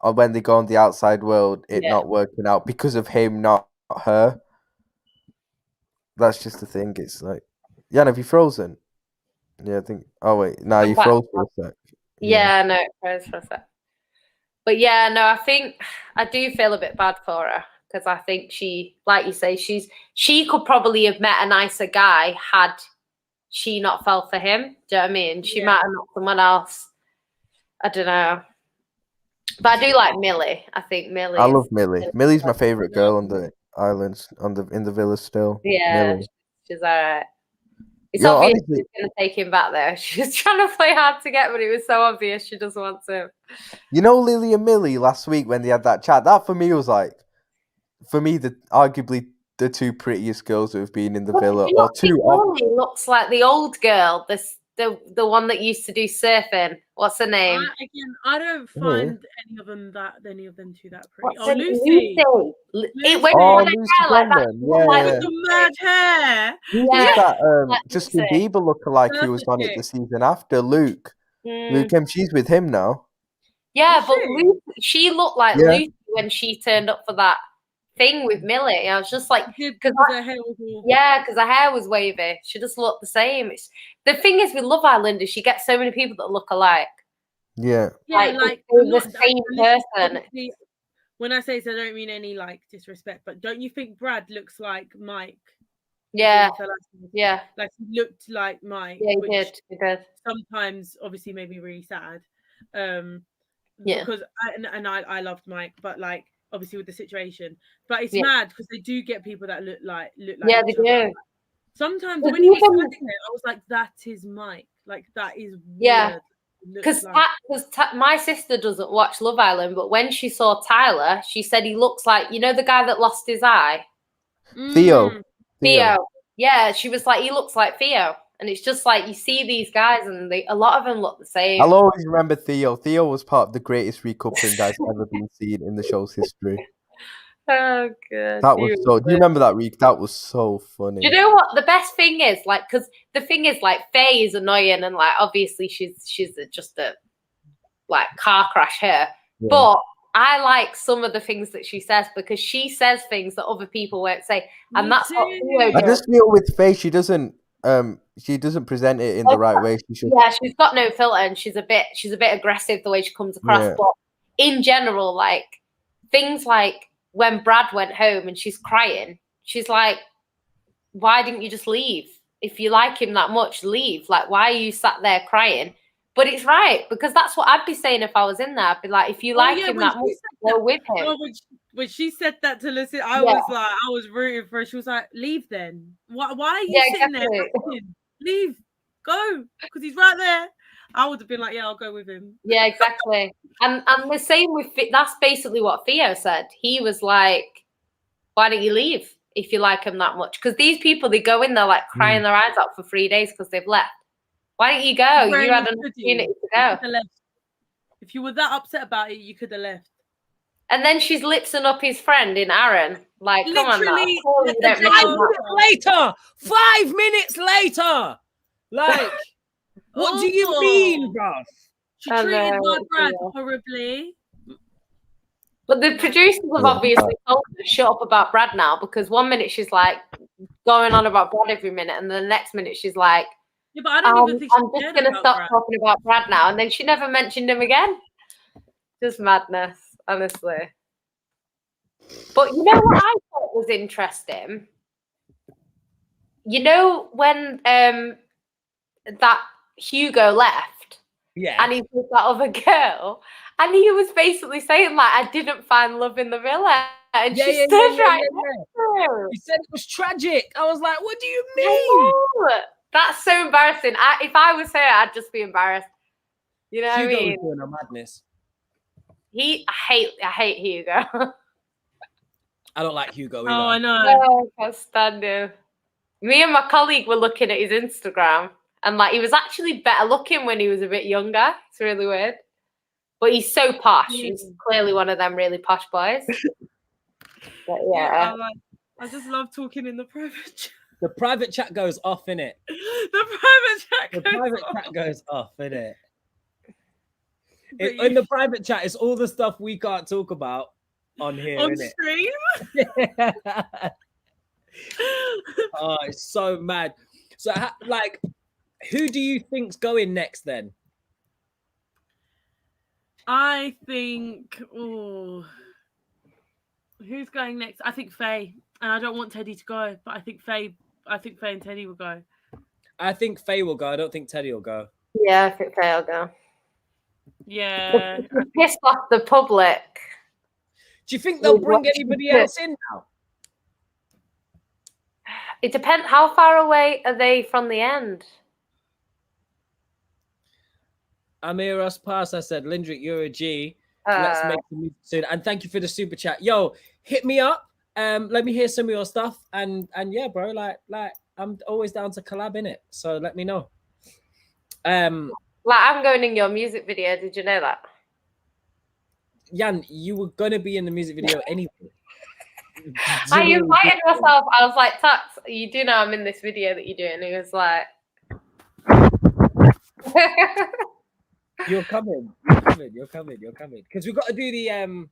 when they go on the outside world, it not working out because of him, not her. That's just the thing. It's like, Jan, have you frozen? Yeah, I think. Oh wait, no, you froze for a sec. Yeah, no, it froze for a sec. But yeah, no, I think I do feel a bit bad for her, because I think she, like you say, she could probably have met a nicer guy had she not fell for him. Do you know what I mean? She might have met someone else. I don't know. But I do like Millie. I think Millie. I love Millie. Millie's my favorite girl on the islands, in the villa still. Yeah, Millie. She's alright. It's obvious she's going to take him back there. She was trying to play hard to get, but it was so obvious she doesn't want to. Lily and Millie last week when they had that chat, that for me was like, arguably the two prettiest girls who have been in the villa. Or two. Chloe looks like the old girl, the one that used to do surfing. What's her name? I don't find any of them two that pretty. What's Lucy. Lucy with the mad hair. Who's that? Justin Bieber lookalike who was on it the season after. Luke. Luke M. She's with him now. Yeah, but she looked like Lucy when she turned up for that thing with Millie. I was just like, because her hair was wavy. She just looked the same. The thing is with Love Island is she gets so many people that look alike. Yeah, like the same person. When I say this, I don't mean any like disrespect, but don't you think Brad looks like Mike? Yeah, like he looked like Mike. Yeah, he did. Sometimes, obviously, made me really sad. Because I loved Mike, but like obviously with the situation, but it's mad because they do get people that look like they do. Sometimes when he was standing there, I was like, that is Mike. Like that is weird. Because my sister doesn't watch Love Island, but when she saw Tyler, she said he looks like, the guy that lost his eye, Theo. Yeah, she was like, he looks like Theo, And it's just like you see these guys, and a lot of them look the same. I'll always remember Theo. Theo was part of the greatest recoupling guys ever been seen in the show's history. Oh god, That was so. Do you remember that week? That was so funny. Do you know what the best thing is? Like, because the thing is, like, Faye is annoying, and like obviously she's just a like car crash here. Yeah. But I like some of the things that she says, because she says things that other people won't say, and that's what Theo does. I just feel with Faye, she doesn't present it in the right way. Yeah, she's got no filter, and she's a bit aggressive the way she comes across. Yeah. But in general, like things like when Brad went home and she's crying, she's like, why didn't you just leave? If you like him that much, leave. Like, why are you sat there crying? But it's right, because that's what I'd be saying if I was in there. I'd be like, if you like him that much, go with him. Oh, when she said that to Lucy, I was like, I was rooting for her. She was like, leave then. Why are you sitting there? Leave. Go. Because he's right there. I would have been like, yeah, I'll go with him. Yeah, exactly. And the same with, that's basically what Theo said. He was like, why don't you leave if you like him that much? Because these people, they go in there like crying their eyes out for 3 days because they've left. Why don't you go? You had an opportunity to go. If you were that upset about it, you could have left. And then she's lipsing up his friend in Aaron. Like, literally, come on, 5 minutes later. Like, what do you mean, bruv? She treated my Brad horribly. But the producers have obviously told her to shut up about Brad now, because 1 minute she's like going on about Brad every minute, and the next minute she's like, yeah, but I don't even think I'm just going to stop talking about Brad now. And then she never mentioned him again. Just madness, honestly. But you know what I thought was interesting? You know when that Hugo left, and he was that other girl, and he was basically saying like, I didn't find love in the villa, and she stood right there. He said it was tragic. I was like, what do you mean? That's so embarrassing. If I was her, I'd just be embarrassed. You know what I mean? Hugo was doing a madness. I hate Hugo. I don't like Hugo either. Oh, I know. Oh, I can't stand him. Me and my colleague were looking at his Instagram, and like he was actually better looking when he was a bit younger. It's really weird. But he's so posh. He's clearly one of them really posh boys. But yeah. I just love talking in the private chat. The private chat goes off, innit? The private chat goes off, innit? In the private chat, it's all the stuff we can't talk about on here, on innit? Stream. Oh, it's so mad. So, like, who do you think's going next then? I think, who's going next? I think Faye, and I don't want Teddy to go, but I think Faye and Teddy will go. I think Faye will go. I don't think Teddy will go. Yeah, I think Faye will go. Yeah. Pissed off the public. Do you think they'll bring anybody else in now? It depends. How far away are they from the end? Amir us pass. I said, Lindrick, you're a G. Let's make the move soon. And thank you for the super chat. Yo, hit me up. Let me hear some of your stuff. And yeah, bro, like I'm always down to collab in it. So let me know. Like I'm going in your music video. Did you know that? Jan, you were gonna be in the music video anyway. I invited myself. I was like, Tux, you do know I'm in this video that you're doing. He was like, You're coming. Because we've got to do the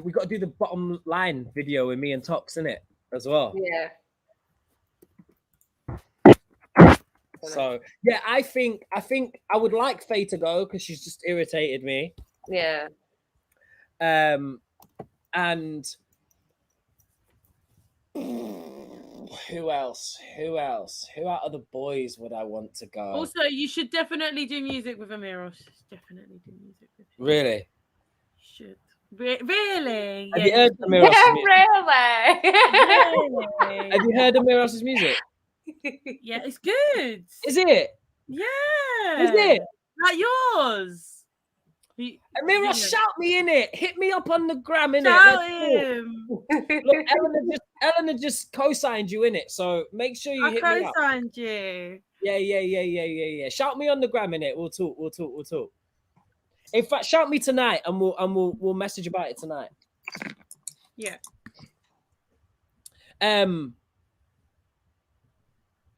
we got to do the bottom line video with me and Tox, innit? As well. Yeah. So yeah, I think I would like Faye to go because she's just irritated me. Yeah. And who else? Who out of the boys would I want to go? Also, you should definitely do music with Amiros. Definitely do music with him. Really? You should. Really? Have you heard Amiros' music? Really? Have you heard Amiros' music? Yeah, it's good. Is it? Yeah. Is it? Like yours. Amira, shout me in it. Hit me up on the gram in Shout it. him. Look, Eleanor just co-signed you in it, so make sure you I hit me up. co-signed you. Yeah. Shout me on the gram in it. We'll talk. In fact, shout me tonight, and we'll message about it tonight. Yeah.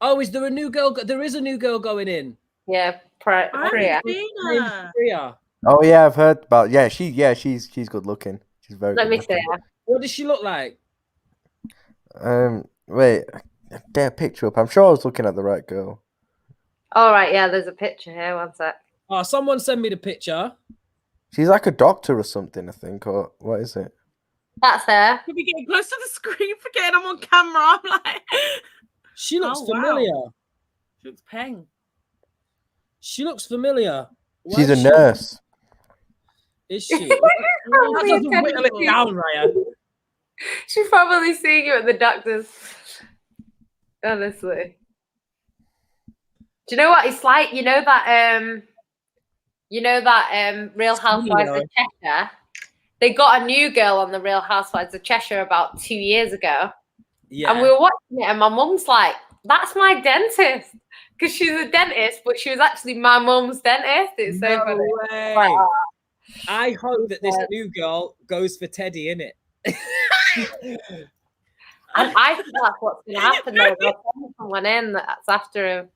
Oh, is there a new girl? There is a new girl going in. Yeah, I Priya. haven't seen her. Priya. Oh yeah, I've heard about. Yeah, she's good looking. She's very. Let good me looking. see her. What does she look like? Wait, get a picture up. I'm sure I was looking at the right girl. All right, yeah, there's a picture here. One sec. Oh, someone send me the picture. She's like a doctor or something, I think, or what is it? That's her. Could be getting close to the screen, forgetting I'm on camera. I'm like, She looks Oh, wow. familiar. she looks peng. She looks familiar. Why She's a is she- nurse. Is she? That doesn't whittle it down, Ryan. She's probably seeing you at the doctor's. Honestly. Do you know what it's like? You know that Real Housewives of Cheshire? They got a new girl on the Real Housewives of Cheshire about 2 years ago. Yeah. And we were watching it, and my mum's like, that's my dentist. Because she's a dentist, but she was actually my mum's dentist. It's so No funny. way. Like, I hope that this new girl goes for Teddy, innit? and I think that's what's going to happen, though. They'll send someone in that's after him.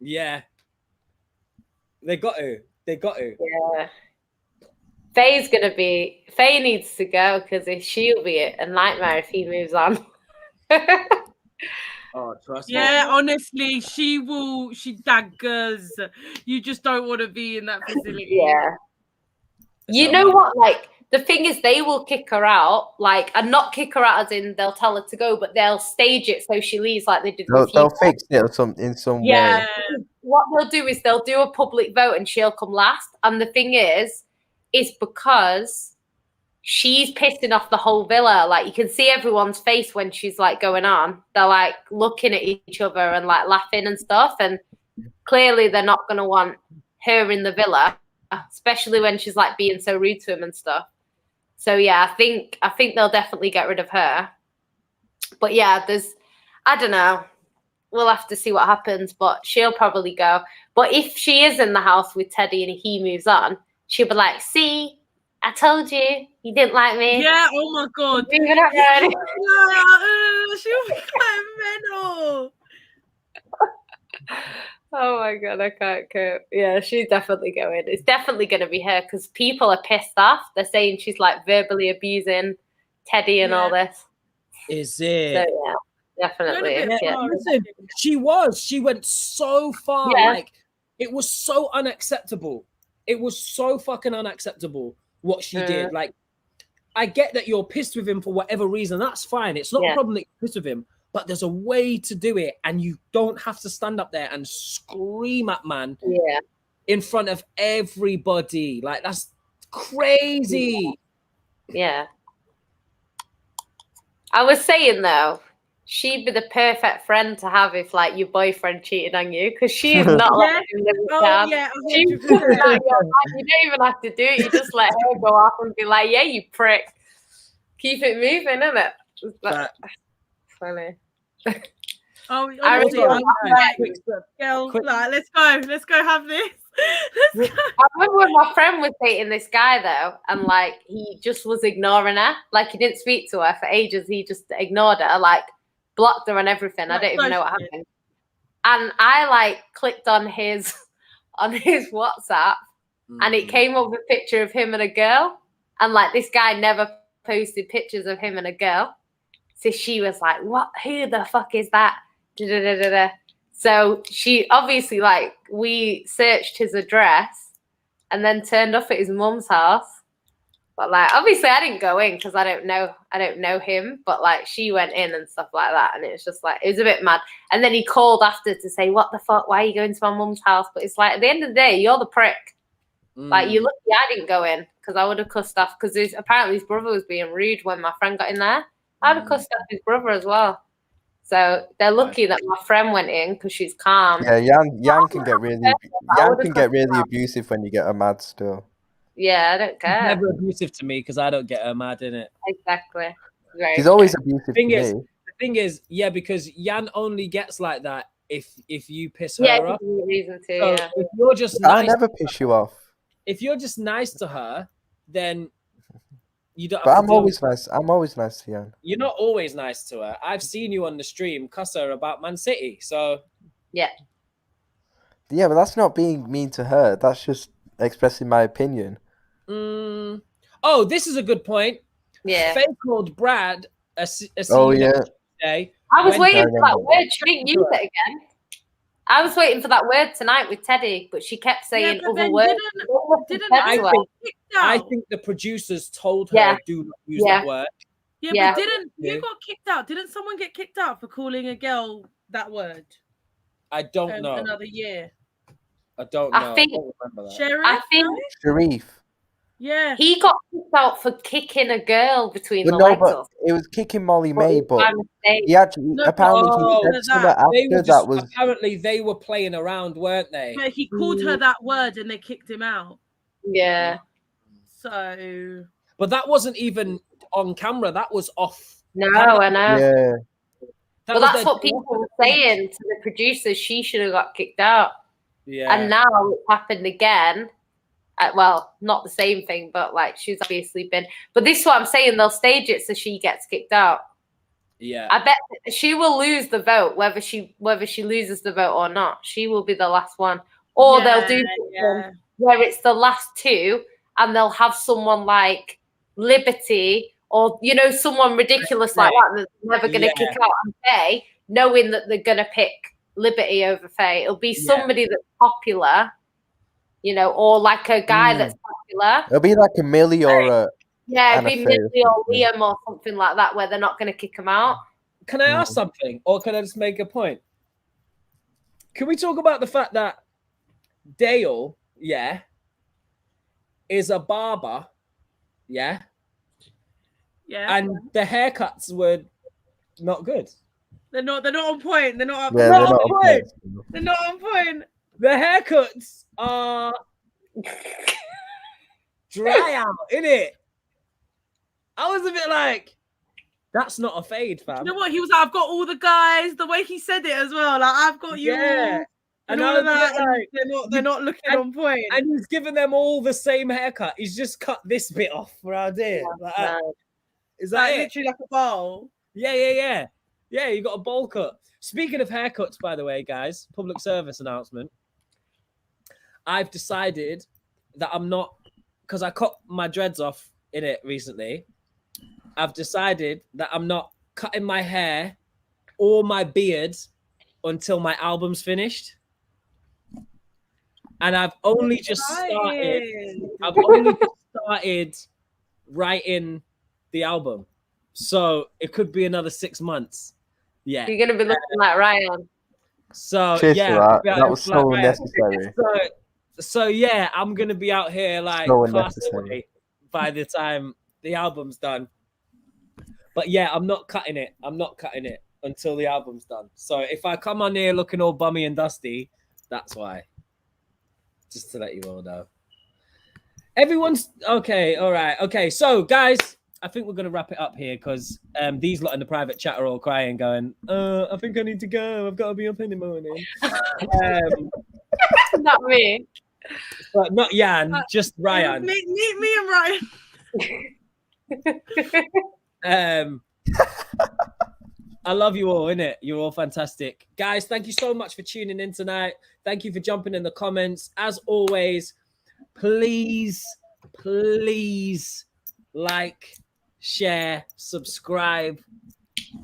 Yeah. They got to. Yeah. Faye needs to go because she'll be a nightmare if he moves on. Oh, trust me. Yeah, honestly, she daggers. You just don't want to be in that facility. Yeah. You know what? Like, the thing is, they will kick her out, like, and not kick her out as in they'll tell her to go, but they'll stage it so she leaves like they did with They'll Hugo. fix it or in some Yeah. way. What they'll do is they'll do a public vote and she'll come last. And the thing is because she's pissing off the whole villa. Like, you can see everyone's face when she's like going on. They're like looking at each other and like laughing and stuff. And clearly they're not going to want her in the villa, especially when she's like being so rude to him and stuff. So yeah, I think they'll definitely get rid of her. But yeah, I don't know. We'll have to see what happens, but she'll probably go. But if she is in the house with Teddy and he moves on, she'll be like, see, I told you didn't like me. Yeah, oh my God. Moving up there. She'll be quite mental. Oh my God, I can't cope. Yeah, she's definitely going. It's definitely going to be her because people are pissed off. They're saying she's like verbally abusing Teddy and all this. Is it? So yeah, definitely. Yeah. Listen, she went so far. Yeah. Like, it was so unacceptable. It was so fucking unacceptable what she did. Like, I get that you're pissed with him for whatever reason. That's fine. It's not a problem that you're pissed with him. But there's a way to do it, and you don't have to stand up there and scream at man in front of everybody. Like, that's crazy. Yeah. I was saying though, she'd be the perfect friend to have if like your boyfriend cheated on you, because she is not like him live it down. Yeah, She's just like, you don't even have to do it. You just let her go off and be like, yeah, you prick. Keep it moving, isn't it? But, funny. Oh, I honestly, remember- girl, like, let's go have this. Let's go. I remember when my friend was dating this guy though, and like he just was ignoring her. Like, he didn't speak to her for ages. He just ignored her, like blocked her and everything. I don't even know what happened. And I like clicked on his WhatsApp, and it came up with a picture of him and a girl. And like, this guy never posted pictures of him and a girl. So she was like, what? Who the fuck is that? Da-da-da-da-da. So she obviously, like, we searched his address and then turned up at his mum's house. But like, obviously I didn't go in because I don't know him. But like, she went in and stuff like that. And it was just like, it was a bit mad. And then he called after to say, what the fuck? Why are you going to my mum's house? But it's like, at the end of the day, you're the prick. Like, you're lucky I didn't go in because I would have cussed off, because apparently his brother was being rude when my friend got in there. I'd have cussed off his brother as well. So they're lucky that my friend went in because she's calm. Yeah, Yan can get really abusive when you get her mad still. Yeah, I don't She's care. never abusive to me because I don't get her mad, innit? Exactly. Very She's always true. abusive Thing to is, me. the thing is, yeah, because Jan only gets like that if you piss Yeah, her off. there's no reason to. So Yeah. if you're just I nice, never piss you off. if you're just nice to her, then you don't But have to I'm deal. always nice. I'm always nice to Jan. You're not always nice to her. I've seen you on the stream cuss her about Man City. So Yeah. Yeah, but that's not being mean to her. That's just expressing my opinion. oh, this is a good point. Yeah. Faye called Brad a Oh yeah. day. I was when- waiting I for that remember. word. She didn't use it again. I was waiting for that word tonight with Teddy, but she kept saying but other then words. didn't I Hugo think- get kicked I out? think the producers told her Yeah. do not use Yeah. that word. Yeah, Yeah. but didn't Yeah. you got kicked out? Didn't someone get kicked out for calling a girl that word? I don't know. Another year. I don't I know. think- I don't remember that. Sheriff? I think no? Sharif. Yeah. he got kicked out for kicking a girl between But the no, legs. but Or it was kicking Molly something. May, It was but by mistake. he actually No, apparently oh, he said that- something They after were that just, was apparently they were playing around, weren't they? But he called her that word and they kicked him out. Yeah. So But that wasn't even on camera. That was off. No, camera. I know. yeah. That Well, was that's their- what people were saying to the producers. She should have got kicked out. Yeah. And now it's happened again. Well, not the same thing, but like she's obviously been. But this is what I'm saying. They'll stage it so she gets kicked out. yeah. I bet she will lose the vote, whether she loses the vote or not. She will be the last one. Or they'll do something where it's the last two, and they'll have someone like Liberty or someone ridiculous like that that's never going to kick out and Faye, knowing that they're going to pick Liberty over Faye. It'll be somebody that's popular, or like a guy that's popular. It'll be like a Millie or a Yeah, it'd and a be Faye. Millie or Liam or something like that, where they're not going to kick him out. Can I ask something, or can I just make a point? Can we talk about the fact that Dale, is a barber, yeah. and the haircuts were not good. They're not on point. They're not. Yeah, Not they're not on on point. point. They're not on point. The haircuts are dry out, innit? I was a bit like, that's not a fade, fam. You know what? He was like, I've got all the guys. The way he said it as well. Like, I've got you Yeah. all. And all I of was a that. bit And like, they're not looking on point. and he's given them all the same haircut. He's just cut this bit off around here. Like, is that Like, it? literally like a bowl. Yeah. Yeah, you got a bowl cut. Speaking of haircuts, by the way, guys, public service announcement. I've decided that I'm not, because I cut my dreads off in it recently. I've decided that I'm not cutting my hair or my beard until my album's finished. And I've only just started writing the album. So it could be another 6 months. Yeah. You're going to be looking like Ryan. So Cheers yeah, for that. yeah, That was so like, necessary. So yeah, I'm gonna be out here like So Castaway unnecessary. by the time the album's done. But yeah, I'm not cutting it. I'm not cutting it until the album's done. So if I come on here looking all bummy and dusty, that's why. Just to let you all know. Everyone's okay. All right. Okay. So guys, I think we're gonna wrap it up here because these lot in the private chat are all crying, going, I think I need to go. I've got to be up in the morning. Not me. But not Jan, just Ryan. Meet me and Ryan. I love you all, innit? You're all fantastic. Guys, thank you so much for tuning in tonight. Thank you for jumping in the comments. As always, please like, share, subscribe,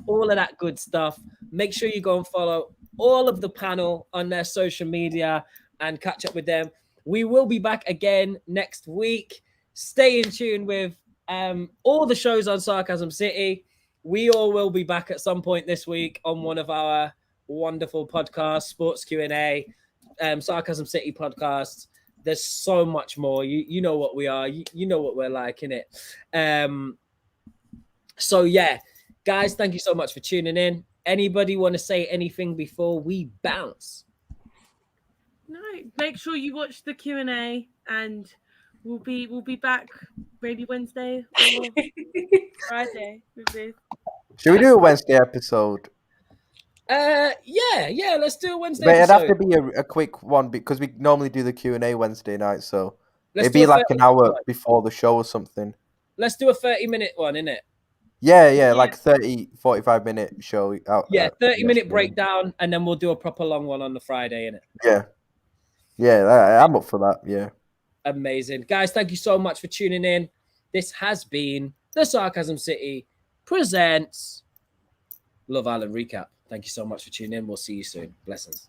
all of that good stuff. Make sure you go and follow all of the panel on their social media and catch up with them. We will be back again next week. Stay in tune with all the shows on Sarcasm City. We all will be back at some point this week on one of our wonderful podcasts, Sports Q&A, Sarcasm City podcast. There's so much more. You know what we are. You know what we're like, innit? So yeah, guys, thank you so much for tuning in. Anybody want to say anything before we bounce? No, make sure you watch the Q&A and we'll be back maybe Wednesday or Friday with this. Should we do a Wednesday episode? Yeah, let's do a Wednesday But it'd have episode. to be a quick one because we normally do the Q&A Wednesday night, so Let's it'd do be a like 30 an hour one. before the show or something. Let's do a 30-minute one, innit? Yeah, like 30, 45-minute show. Yeah, 30-minute afternoon. breakdown, and then we'll do a proper long one on the Friday, innit? Yeah, I'm up for that. Yeah. Amazing. Guys, thank you so much for tuning in. This has been the Sarcasm City presents Love Island Recap. Thank you so much for tuning in. We'll see you soon. Blessings.